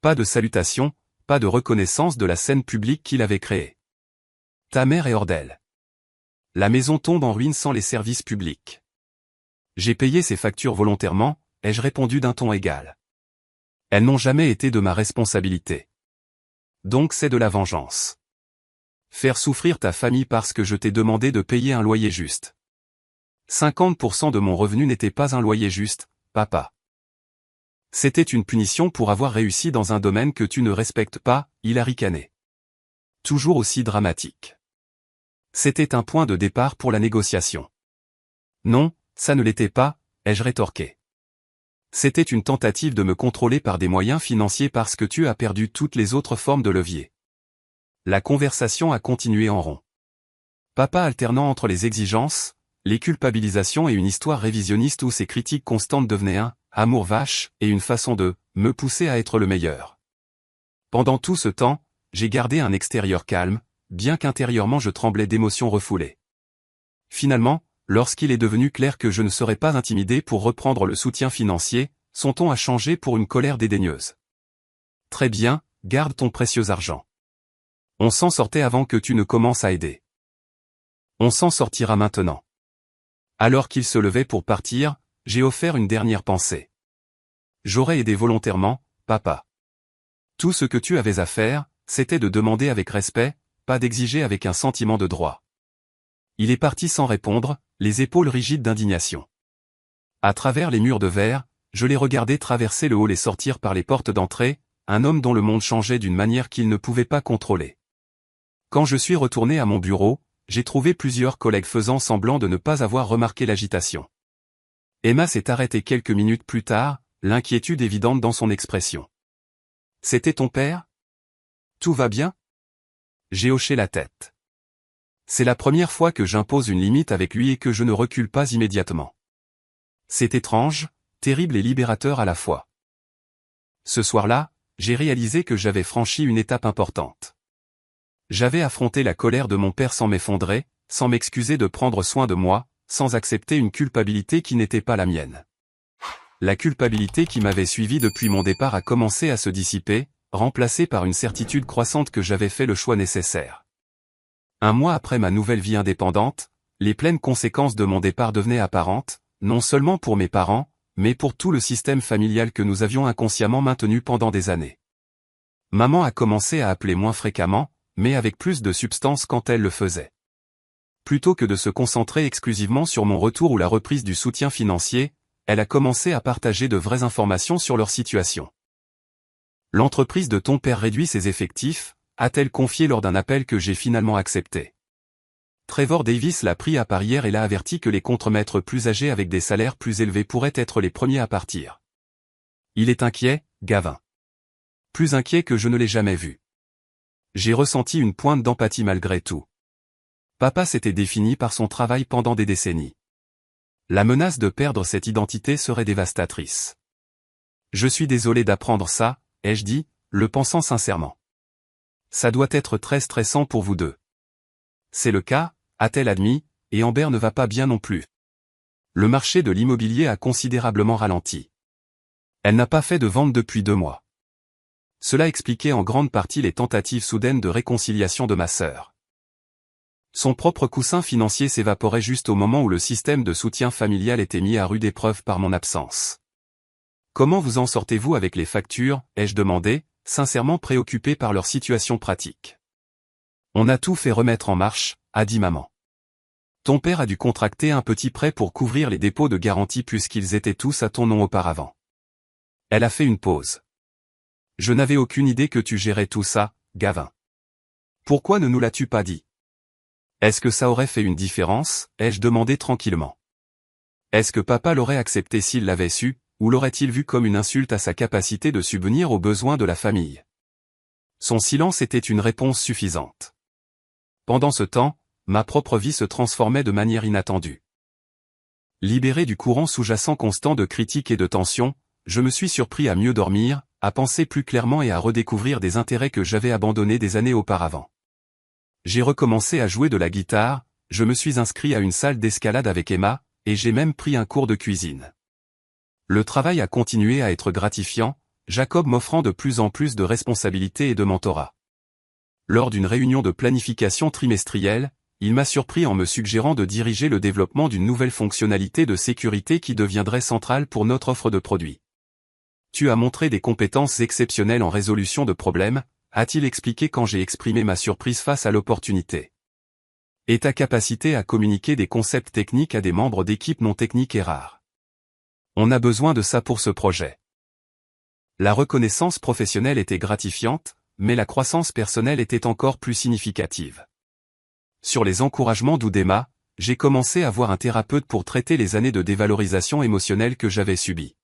S1: Pas de salutation, pas de reconnaissance de la scène publique qu'il avait créée. Ta mère est hors d'elle. La maison tombe en ruine sans les services publics. J'ai payé ces factures volontairement, ai-je répondu d'un ton égal. Elles n'ont jamais été de ma responsabilité. Donc c'est de la vengeance. Faire souffrir ta famille parce que je t'ai demandé de payer un loyer juste. 50% de mon revenu n'était pas un loyer juste, papa. C'était une punition pour avoir réussi dans un domaine que tu ne respectes pas, il a ricané. Toujours aussi dramatique. C'était un point de départ pour la négociation. Non, ça ne l'était pas, ai-je rétorqué. C'était une tentative de me contrôler par des moyens financiers parce que tu as perdu toutes les autres formes de levier. La conversation a continué en rond. Papa alternant entre les exigences, les culpabilisations et une histoire révisionniste où ses critiques constantes devenaient un amour vache et une façon de me pousser à être le meilleur. Pendant tout ce temps, j'ai gardé un extérieur calme, bien qu'intérieurement je tremblais d'émotions refoulées. Finalement, lorsqu'il est devenu clair que je ne serais pas intimidé pour reprendre le soutien financier, son ton a changé pour une colère dédaigneuse. Très bien, garde ton précieux argent. On s'en sortait avant que tu ne commences à aider. On s'en sortira maintenant. Alors qu'il se levait pour partir, j'ai offert une dernière pensée. J'aurais aidé volontairement, papa. Tout ce que tu avais à faire, c'était de demander avec respect, pas d'exiger avec un sentiment de droit. Il est parti sans répondre, les épaules rigides d'indignation. À travers les murs de verre, je l'ai regardé traverser le hall et sortir par les portes d'entrée, un homme dont le monde changeait d'une manière qu'il ne pouvait pas contrôler. Quand je suis retourné à mon bureau, j'ai trouvé plusieurs collègues faisant semblant de ne pas avoir remarqué l'agitation. Emma s'est arrêtée quelques minutes plus tard, l'inquiétude évidente dans son expression. « C'était ton père ? Tout va bien ? » J'ai hoché la tête. C'est la première fois que j'impose une limite avec lui et que je ne recule pas immédiatement. C'est étrange, terrible et libérateur à la fois. Ce soir-là, j'ai réalisé que j'avais franchi une étape importante. J'avais affronté la colère de mon père sans m'effondrer, sans m'excuser de prendre soin de moi, sans accepter une culpabilité qui n'était pas la mienne. La culpabilité qui m'avait suivi depuis mon départ a commencé à se dissiper, remplacée par une certitude croissante que j'avais fait le choix nécessaire. Un mois après ma nouvelle vie indépendante, les pleines conséquences de mon départ devenaient apparentes, non seulement pour mes parents, mais pour tout le système familial que nous avions inconsciemment maintenu pendant des années. Maman a commencé à appeler moins fréquemment, mais avec plus de substance quand elle le faisait. Plutôt que de se concentrer exclusivement sur mon retour ou la reprise du soutien financier, elle a commencé à partager de vraies informations sur leur situation. L'entreprise de ton père réduit ses effectifs, a-t-elle confié lors d'un appel que j'ai finalement accepté. Trevor Davis l'a pris à part hier et l'a averti que les contremaîtres plus âgés avec des salaires plus élevés pourraient être les premiers à partir. Il est inquiet, Gavin. Plus inquiet que je ne l'ai jamais vu. J'ai ressenti une pointe d'empathie malgré tout. Papa s'était défini par son travail pendant des décennies. La menace de perdre cette identité serait dévastatrice. Je suis désolé d'apprendre ça, ai-je dit, le pensant sincèrement. Ça doit être très stressant pour vous deux. C'est le cas, a-t-elle admis, et Amber ne va pas bien non plus. Le marché de l'immobilier a considérablement ralenti. Elle n'a pas fait de vente depuis 2 mois. Cela expliquait en grande partie les tentatives soudaines de réconciliation de ma sœur. Son propre coussin financier s'évaporait juste au moment où le système de soutien familial était mis à rude épreuve par mon absence. Comment vous en sortez-vous avec les factures, ai-je demandé, sincèrement préoccupé par leur situation pratique. On a tout fait remettre en marche, a dit maman. Ton père a dû contracter un petit prêt pour couvrir les dépôts de garantie puisqu'ils étaient tous à ton nom auparavant. Elle a fait une pause. Je n'avais aucune idée que tu gérais tout ça, Gavin. Pourquoi ne nous l'as-tu pas dit? Est-ce que ça aurait fait une différence, ai-je demandé tranquillement. Est-ce que papa l'aurait accepté s'il l'avait su, ou l'aurait-il vu comme une insulte à sa capacité de subvenir aux besoins de la famille? Son silence était une réponse suffisante. Pendant ce temps, ma propre vie se transformait de manière inattendue. Libéré du courant sous-jacent constant de critiques et de tensions, je me suis surpris à mieux dormir, à penser plus clairement et à redécouvrir des intérêts que j'avais abandonnés des années auparavant. J'ai recommencé à jouer de la guitare, je me suis inscrit à une salle d'escalade avec Emma, et j'ai même pris un cours de cuisine. Le travail a continué à être gratifiant, Jacob m'offrant de plus en plus de responsabilités et de mentorat. Lors d'une réunion de planification trimestrielle, il m'a surpris en me suggérant de diriger le développement d'une nouvelle fonctionnalité de sécurité qui deviendrait centrale pour notre offre de produits. Tu as montré des compétences exceptionnelles en résolution de problèmes, a-t-il expliqué quand j'ai exprimé ma surprise face à l'opportunité. Et ta capacité à communiquer des concepts techniques à des membres d'équipe non techniques est rare. On a besoin de ça pour ce projet. La reconnaissance professionnelle était gratifiante, mais la croissance personnelle était encore plus significative. Sur les encouragements d'Oudema, j'ai commencé à voir un thérapeute pour traiter les années de dévalorisation émotionnelle que j'avais subies.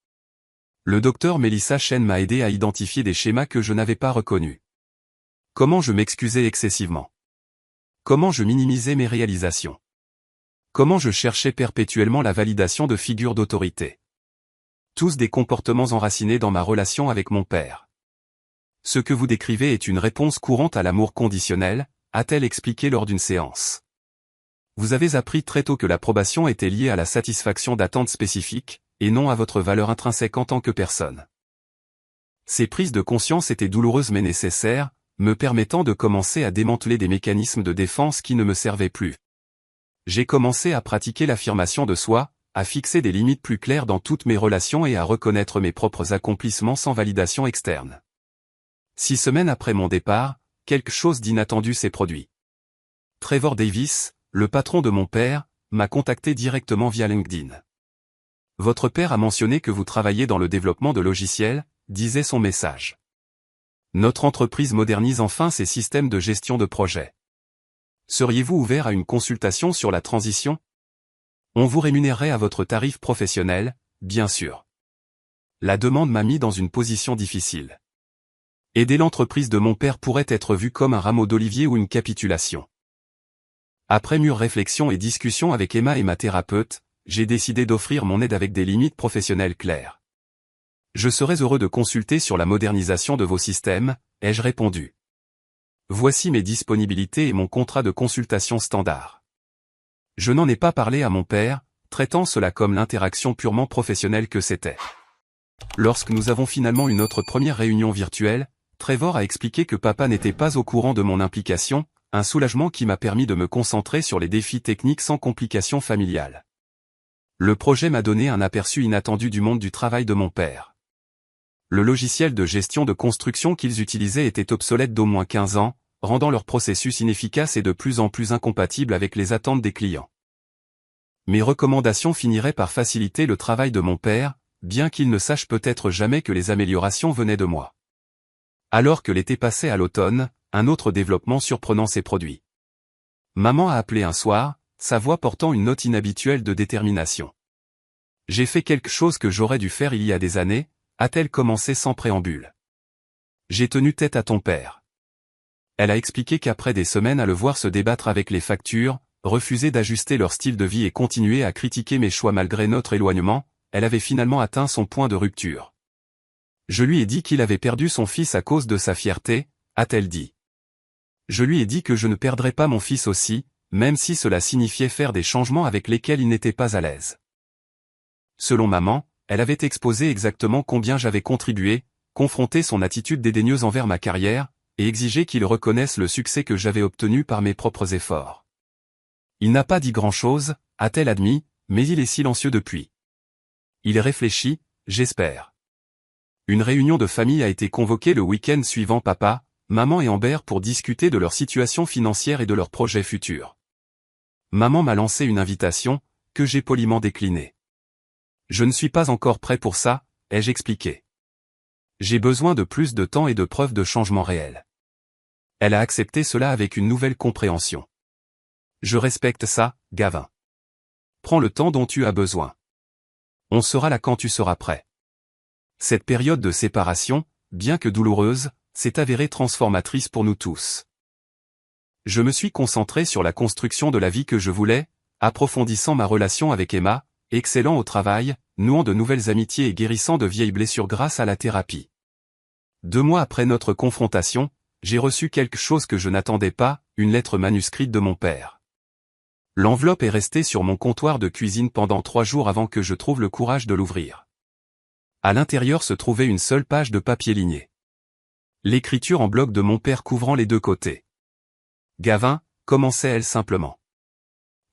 S1: Le docteur Melissa Chen m'a aidé à identifier des schémas que je n'avais pas reconnus. Comment je m'excusais excessivement. Comment je minimisais mes réalisations. Comment je cherchais perpétuellement la validation de figures d'autorité. Tous des comportements enracinés dans ma relation avec mon père. Ce que vous décrivez est une réponse courante à l'amour conditionnel, a-t-elle expliqué lors d'une séance. Vous avez appris très tôt que l'approbation était liée à la satisfaction d'attentes spécifiques, et non à votre valeur intrinsèque en tant que personne. Ces prises de conscience étaient douloureuses mais nécessaires, me permettant de commencer à démanteler des mécanismes de défense qui ne me servaient plus. J'ai commencé à pratiquer l'affirmation de soi, à fixer des limites plus claires dans toutes mes relations et à reconnaître mes propres accomplissements sans validation externe. 6 semaines après mon départ, quelque chose d'inattendu s'est produit. Trevor Davis, le patron de mon père, m'a contacté directement via LinkedIn. Votre père a mentionné que vous travaillez dans le développement de logiciels, disait son message. Notre entreprise modernise enfin ses systèmes de gestion de projet. Seriez-vous ouvert à une consultation sur la transition? On vous rémunérerait à votre tarif professionnel, bien sûr. La demande m'a mis dans une position difficile. Aider l'entreprise de mon père pourrait être vu comme un rameau d'olivier ou une capitulation. Après mûre réflexion et discussion avec Emma et ma thérapeute, j'ai décidé d'offrir mon aide avec des limites professionnelles claires. Je serais heureux de consulter sur la modernisation de vos systèmes, ai-je répondu. Voici mes disponibilités et mon contrat de consultation standard. Je n'en ai pas parlé à mon père, traitant cela comme l'interaction purement professionnelle que c'était. Lorsque nous avons finalement eu notre première réunion virtuelle, Trevor a expliqué que papa n'était pas au courant de mon implication, un soulagement qui m'a permis de me concentrer sur les défis techniques sans complications familiales. Le projet m'a donné un aperçu inattendu du monde du travail de mon père. Le logiciel de gestion de construction qu'ils utilisaient était obsolète d'au moins 15 ans, rendant leur processus inefficace et de plus en plus incompatible avec les attentes des clients. Mes recommandations finiraient par faciliter le travail de mon père, bien qu'il ne sache peut-être jamais que les améliorations venaient de moi. Alors que l'été passait à l'automne, un autre développement surprenant s'est produit. Maman a appelé un soir, sa voix portant une note inhabituelle de détermination. J'ai fait quelque chose que j'aurais dû faire il y a des années, a-t-elle commencé sans préambule. J'ai tenu tête à ton père. Elle a expliqué qu'après des semaines à le voir se débattre avec les factures, refuser d'ajuster leur style de vie et continuer à critiquer mes choix malgré notre éloignement, elle avait finalement atteint son point de rupture. Je lui ai dit qu'il avait perdu son fils à cause de sa fierté, a-t-elle dit. Je lui ai dit que je ne perdrais pas mon fils aussi, même si cela signifiait faire des changements avec lesquels il n'était pas à l'aise. Selon maman, elle avait exposé exactement combien j'avais contribué, confronté son attitude dédaigneuse envers ma carrière, et exigé qu'il reconnaisse le succès que j'avais obtenu par mes propres efforts. Il n'a pas dit grand-chose, a-t-elle admis, mais il est silencieux depuis. Il réfléchit, j'espère. Une réunion de famille a été convoquée le week-end suivant papa, maman et Amber pour discuter de leur situation financière et de leurs projets futurs. Maman m'a lancé une invitation, que j'ai poliment déclinée. Je ne suis pas encore prêt pour ça, ai-je expliqué. J'ai besoin de plus de temps et de preuves de changement réel. Elle a accepté cela avec une nouvelle compréhension. Je respecte ça, Gavin. Prends le temps dont tu as besoin. On sera là quand tu seras prêt. Cette période de séparation, bien que douloureuse, s'est avérée transformatrice pour nous tous. Je me suis concentré sur la construction de la vie que je voulais, approfondissant ma relation avec Emma, excellant au travail, nouant de nouvelles amitiés et guérissant de vieilles blessures grâce à la thérapie. 2 mois après notre confrontation, j'ai reçu quelque chose que je n'attendais pas, une lettre manuscrite de mon père. L'enveloppe est restée sur mon comptoir de cuisine pendant 3 jours avant que je trouve le courage de l'ouvrir. À l'intérieur se trouvait une seule page de papier ligné. L'écriture en bloc de mon père couvrant les 2 côtés. Gavin, commençait-elle simplement.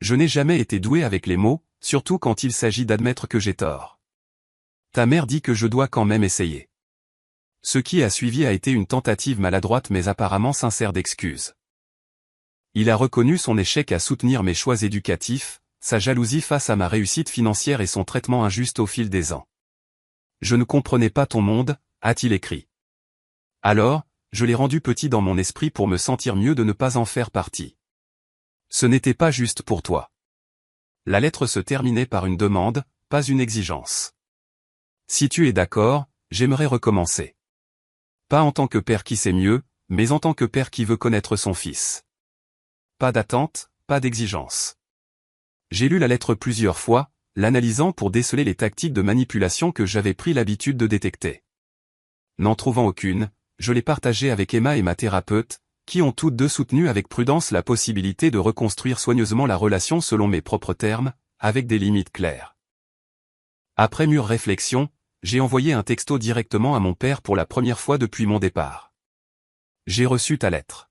S1: Je n'ai jamais été doué avec les mots, surtout quand il s'agit d'admettre que j'ai tort. Ta mère dit que je dois quand même essayer. Ce qui a suivi a été une tentative maladroite mais apparemment sincère d'excuses. Il a reconnu son échec à soutenir mes choix éducatifs, sa jalousie face à ma réussite financière et son traitement injuste au fil des ans. Je ne comprenais pas ton monde, a-t-il écrit. Alors, je l'ai rendu petit dans mon esprit pour me sentir mieux de ne pas en faire partie. Ce n'était pas juste pour toi. La lettre se terminait par une demande, pas une exigence. Si tu es d'accord, j'aimerais recommencer. Pas en tant que père qui sait mieux, mais en tant que père qui veut connaître son fils. Pas d'attente, pas d'exigence. J'ai lu la lettre plusieurs fois, l'analysant pour déceler les tactiques de manipulation que j'avais pris l'habitude de détecter. N'en trouvant aucune, je l'ai partagée avec Emma et ma thérapeute, qui ont toutes 2 soutenu avec prudence la possibilité de reconstruire soigneusement la relation selon mes propres termes, avec des limites claires. Après mûre réflexion, j'ai envoyé un texto directement à mon père pour la première fois depuis mon départ. J'ai reçu ta lettre.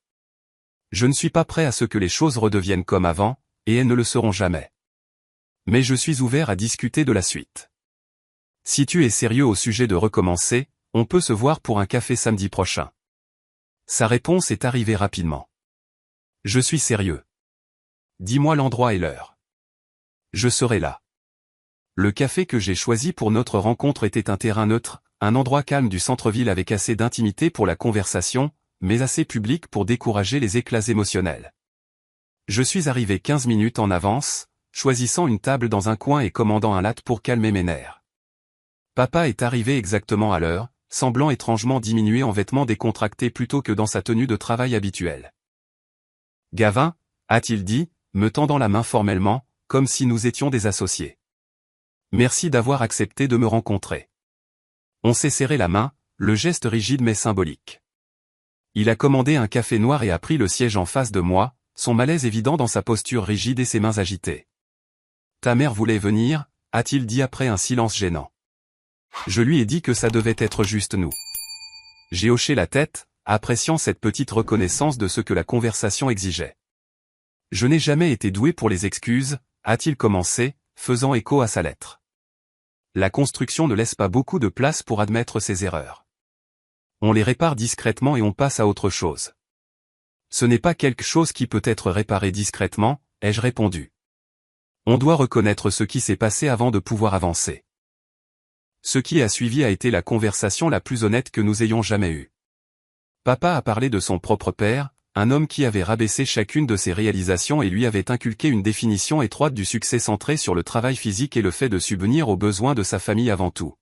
S1: Je ne suis pas prêt à ce que les choses redeviennent comme avant, et elles ne le seront jamais. Mais je suis ouvert à discuter de la suite. Si tu es sérieux au sujet de recommencer, on peut se voir pour un café samedi prochain. Sa réponse est arrivée rapidement. Je suis sérieux. Dis-moi l'endroit et l'heure. Je serai là. Le café que j'ai choisi pour notre rencontre était un terrain neutre, un endroit calme du centre-ville avec assez d'intimité pour la conversation, mais assez public pour décourager les éclats émotionnels. Je suis arrivé 15 minutes en avance, choisissant une table dans un coin et commandant un latte pour calmer mes nerfs. Papa est arrivé exactement à l'heure, semblant étrangement diminué en vêtements décontractés plutôt que dans sa tenue de travail habituelle. Gavin, a-t-il dit, me tendant la main formellement, comme si nous étions des associés. Merci d'avoir accepté de me rencontrer. On s'est serré la main, le geste rigide mais symbolique. Il a commandé un café noir et a pris le siège en face de moi, son malaise évident dans sa posture rigide et ses mains agitées. « Ta mère voulait venir ?» a-t-il dit après un silence gênant. Je lui ai dit que ça devait être juste nous. J'ai hoché la tête, appréciant cette petite reconnaissance de ce que la conversation exigeait. Je n'ai jamais été doué pour les excuses, a-t-il commencé, faisant écho à sa lettre. La construction ne laisse pas beaucoup de place pour admettre ses erreurs. On les répare discrètement et on passe à autre chose. Ce n'est pas quelque chose qui peut être réparé discrètement, ai-je répondu. On doit reconnaître ce qui s'est passé avant de pouvoir avancer. Ce qui a suivi a été la conversation la plus honnête que nous ayons jamais eue. Papa a parlé de son propre père, un homme qui avait rabaissé chacune de ses réalisations et lui avait inculqué une définition étroite du succès centrée sur le travail physique et le fait de subvenir aux besoins de sa famille avant tout.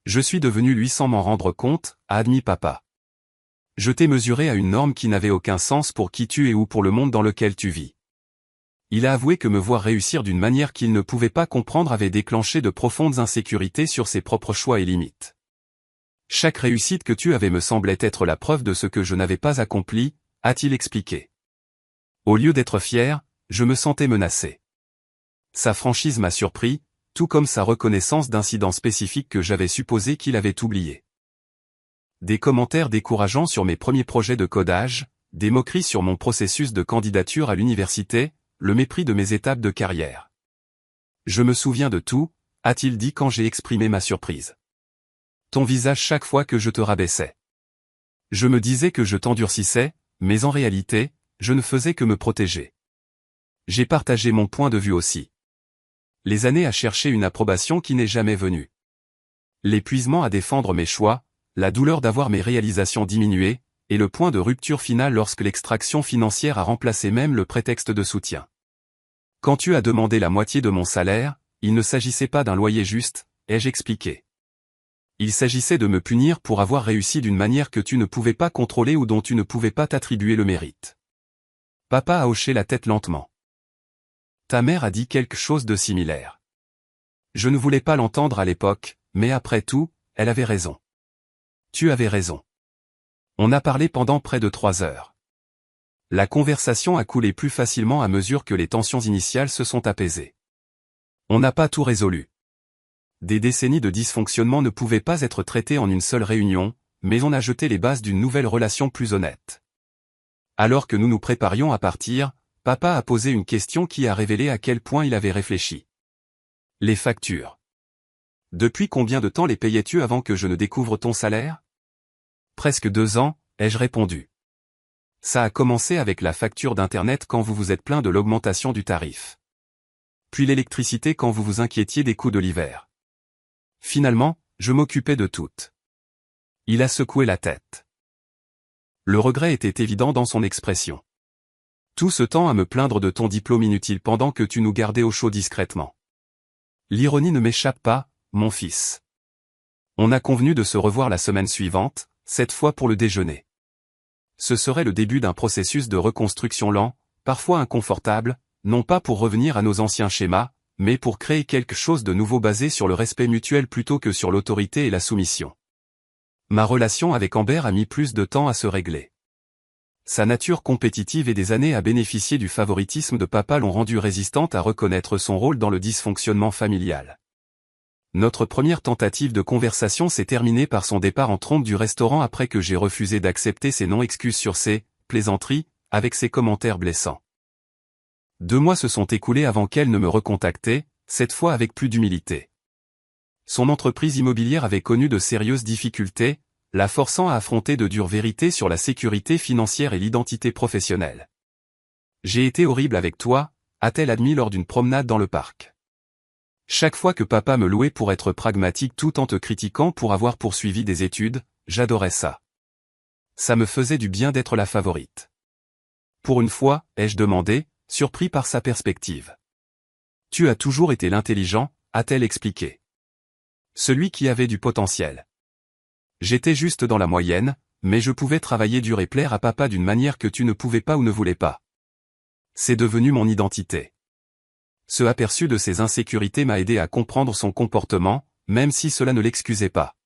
S1: Je suis devenu lui sans m'en rendre compte, a admis papa. Je t'ai mesuré à une norme qui n'avait aucun sens pour qui tu es ou pour le monde dans lequel tu vis. Il a avoué que me voir réussir d'une manière qu'il ne pouvait pas comprendre avait déclenché de profondes insécurités sur ses propres choix et limites. Chaque réussite que tu avais me semblait être la preuve de ce que je n'avais pas accompli, a-t-il expliqué. Au lieu d'être fier, je me sentais menacé. Sa franchise m'a surpris, tout comme sa reconnaissance d'incidents spécifiques que j'avais supposé qu'il avait oubliés. Des commentaires décourageants sur mes premiers projets de codage, des moqueries sur mon processus de candidature à l'université, le mépris de mes étapes de carrière. Je me souviens de tout, a-t-il dit quand j'ai exprimé ma surprise. Ton visage chaque fois que je te rabaissais. Je me disais que je t'endurcissais, mais en réalité, je ne faisais que me protéger. J'ai partagé mon point de vue aussi. Les années à chercher une approbation qui n'est jamais venue. L'épuisement à défendre mes choix, la douleur d'avoir mes réalisations diminuées, et le point de rupture final lorsque l'extraction financière a remplacé même le prétexte de soutien. Quand tu as demandé la moitié de mon salaire, il ne s'agissait pas d'un loyer juste, ai-je expliqué. Il s'agissait de me punir pour avoir réussi d'une manière que tu ne pouvais pas contrôler ou dont tu ne pouvais pas t'attribuer le mérite. Papa a hoché la tête lentement. Ta mère a dit quelque chose de similaire. Je ne voulais pas l'entendre à l'époque, mais après tout, elle avait raison. Tu avais raison. On a parlé pendant près de 3 heures. La conversation a coulé plus facilement à mesure que les tensions initiales se sont apaisées. On n'a pas tout résolu. Des décennies de dysfonctionnement ne pouvaient pas être traitées en une seule réunion, mais on a jeté les bases d'une nouvelle relation plus honnête. Alors que nous nous préparions à partir, papa a posé une question qui a révélé à quel point il avait réfléchi. Les factures. Depuis combien de temps les payais-tu avant que je ne découvre ton salaire ? Presque 2 ans, ai-je répondu. Ça a commencé avec la facture d'Internet quand vous vous êtes plaint de l'augmentation du tarif. Puis l'électricité quand vous vous inquiétiez des coûts de l'hiver. Finalement, je m'occupais de toutes. Il a secoué la tête. Le regret était évident dans son expression. Tout ce temps à me plaindre de ton diplôme inutile pendant que tu nous gardais au chaud discrètement. L'ironie ne m'échappe pas, mon fils. On a convenu de se revoir la semaine suivante, cette fois pour le déjeuner. Ce serait le début d'un processus de reconstruction lent, parfois inconfortable, non pas pour revenir à nos anciens schémas, mais pour créer quelque chose de nouveau basé sur le respect mutuel plutôt que sur l'autorité et la soumission. Ma relation avec Amber a mis plus de temps à se régler. Sa nature compétitive et des années à bénéficier du favoritisme de papa l'ont rendue résistante à reconnaître son rôle dans le dysfonctionnement familial. Notre première tentative de conversation s'est terminée par son départ en trompe du restaurant après que j'ai refusé d'accepter ses non-excuses sur ses plaisanteries, avec ses commentaires blessants. 2 mois se sont écoulés avant qu'elle ne me recontactât, cette fois avec plus d'humilité. Son entreprise immobilière avait connu de sérieuses difficultés, la forçant à affronter de dures vérités sur la sécurité financière et l'identité professionnelle. J'ai été horrible avec toi, a-t-elle admis lors d'une promenade dans le parc. Chaque fois que papa me louait pour être pragmatique tout en te critiquant pour avoir poursuivi des études, j'adorais ça. Ça me faisait du bien d'être la favorite. Pour une fois, ai-je demandé, surpris par sa perspective. Tu as toujours été l'intelligent, a-t-elle expliqué. Celui qui avait du potentiel. J'étais juste dans la moyenne, mais je pouvais travailler dur et plaire à papa d'une manière que tu ne pouvais pas ou ne voulais pas. C'est devenu mon identité. Ce aperçu de ses insécurités m'a aidé à comprendre son comportement, même si cela ne l'excusait pas.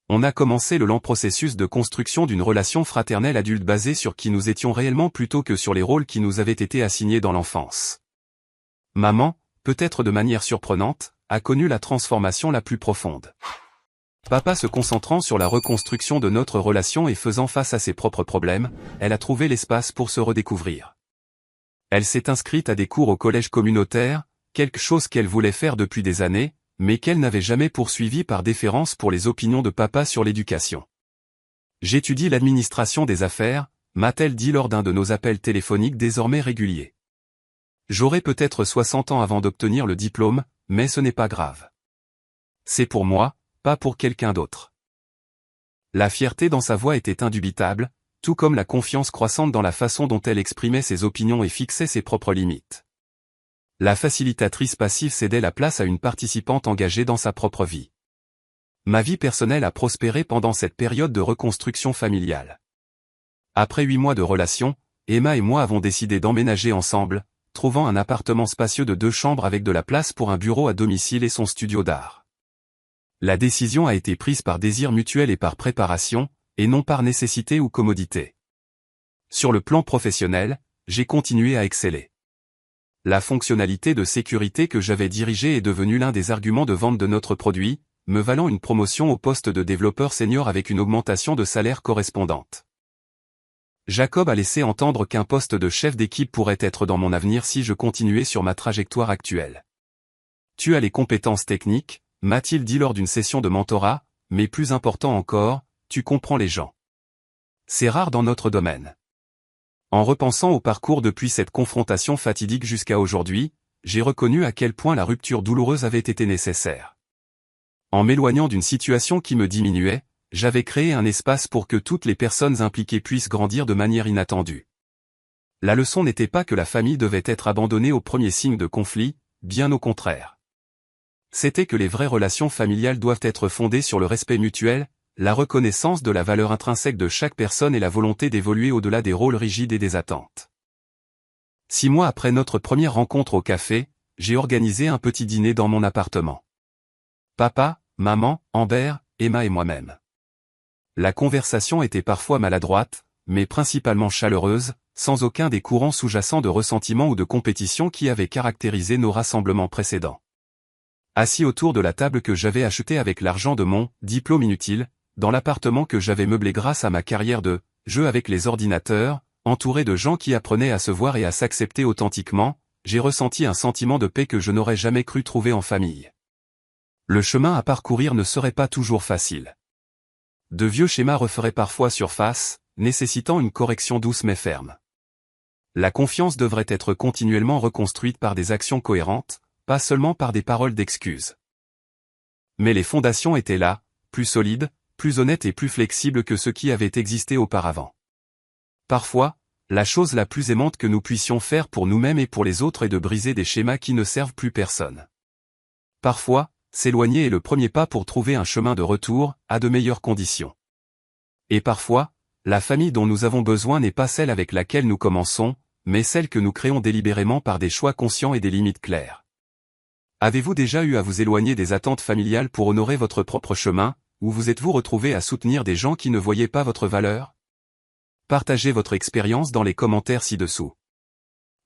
S1: On a commencé le lent processus de construction d'une relation fraternelle adulte basée sur qui nous étions réellement plutôt que sur les rôles qui nous avaient été assignés dans l'enfance. Maman, peut-être de manière surprenante, a connu la transformation la plus profonde. Papa se concentrant sur la reconstruction de notre relation et faisant face à ses propres problèmes, elle a trouvé l'espace pour se redécouvrir. Elle s'est inscrite à des cours au collège communautaire, quelque chose qu'elle voulait faire depuis des années, mais qu'elle n'avait jamais poursuivi par déférence pour les opinions de papa sur l'éducation. J'étudie l'administration des affaires, m'a-t-elle dit lors d'un de nos appels téléphoniques désormais réguliers. J'aurai peut-être 60 ans avant d'obtenir le diplôme, mais ce n'est pas grave. C'est pour moi, pas pour quelqu'un d'autre. La fierté dans sa voix était indubitable, tout comme la confiance croissante dans la façon dont elle exprimait ses opinions et fixait ses propres limites. La facilitatrice passive cédait la place à une participante engagée dans sa propre vie. Ma vie personnelle a prospéré pendant cette période de reconstruction familiale. Après 8 mois de relation, Emma et moi avons décidé d'emménager ensemble, trouvant un appartement spacieux de 2 chambres avec de la place pour un bureau à domicile et son studio d'art. La décision a été prise par désir mutuel et par préparation, et non par nécessité ou commodité. Sur le plan professionnel, j'ai continué à exceller. La fonctionnalité de sécurité que j'avais dirigée est devenue l'un des arguments de vente de notre produit, me valant une promotion au poste de développeur senior avec une augmentation de salaire correspondante. Jacob a laissé entendre qu'un poste de chef d'équipe pourrait être dans mon avenir si je continuais sur ma trajectoire actuelle. Tu as les compétences techniques, m'a-t-il dit lors d'une session de mentorat, mais plus important encore, tu comprends les gens. C'est rare dans notre domaine. En repensant au parcours depuis cette confrontation fatidique jusqu'à aujourd'hui, j'ai reconnu à quel point la rupture douloureuse avait été nécessaire. En m'éloignant d'une situation qui me diminuait, j'avais créé un espace pour que toutes les personnes impliquées puissent grandir de manière inattendue. La leçon n'était pas que la famille devait être abandonnée au premier signe de conflit, bien au contraire. C'était que les vraies relations familiales doivent être fondées sur le respect mutuel, la reconnaissance de la valeur intrinsèque de chaque personne et la volonté d'évoluer au-delà des rôles rigides et des attentes. 6 mois après notre première rencontre au café, j'ai organisé un petit dîner dans mon appartement. Papa, maman, Amber, Emma et moi-même. La conversation était parfois maladroite, mais principalement chaleureuse, sans aucun des courants sous-jacents de ressentiment ou de compétition qui avaient caractérisé nos rassemblements précédents. Assis autour de la table que j'avais achetée avec l'argent de mon diplôme inutile, dans l'appartement que j'avais meublé grâce à ma carrière de jeu avec les ordinateurs, entouré de gens qui apprenaient à se voir et à s'accepter authentiquement, j'ai ressenti un sentiment de paix que je n'aurais jamais cru trouver en famille. Le chemin à parcourir ne serait pas toujours facile. De vieux schémas referaient parfois surface, nécessitant une correction douce mais ferme. La confiance devrait être continuellement reconstruite par des actions cohérentes, pas seulement par des paroles d'excuses. Mais les fondations étaient là, plus solides, plus honnêtes et plus flexibles que ce qui avait existé auparavant. Parfois, la chose la plus aimante que nous puissions faire pour nous-mêmes et pour les autres est de briser des schémas qui ne servent plus personne. Parfois, s'éloigner est le premier pas pour trouver un chemin de retour, à de meilleures conditions. Et parfois, la famille dont nous avons besoin n'est pas celle avec laquelle nous commençons, mais celle que nous créons délibérément par des choix conscients et des limites claires. Avez-vous déjà eu à vous éloigner des attentes familiales pour honorer votre propre chemin, ou vous êtes-vous retrouvé à soutenir des gens qui ne voyaient pas votre valeur? Partagez votre expérience dans les commentaires ci-dessous.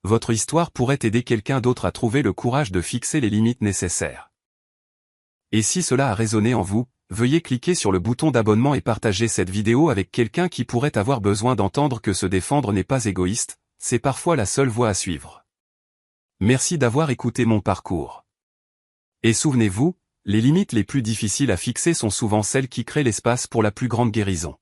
S1: Votre histoire pourrait aider quelqu'un d'autre à trouver le courage de fixer les limites nécessaires. Et si cela a résonné en vous, veuillez cliquer sur le bouton d'abonnement et partager cette vidéo avec quelqu'un qui pourrait avoir besoin d'entendre que se défendre n'est pas égoïste, c'est parfois la seule voie à suivre. Merci d'avoir écouté mon parcours. Et souvenez-vous, les limites les plus difficiles à fixer sont souvent celles qui créent l'espace pour la plus grande guérison.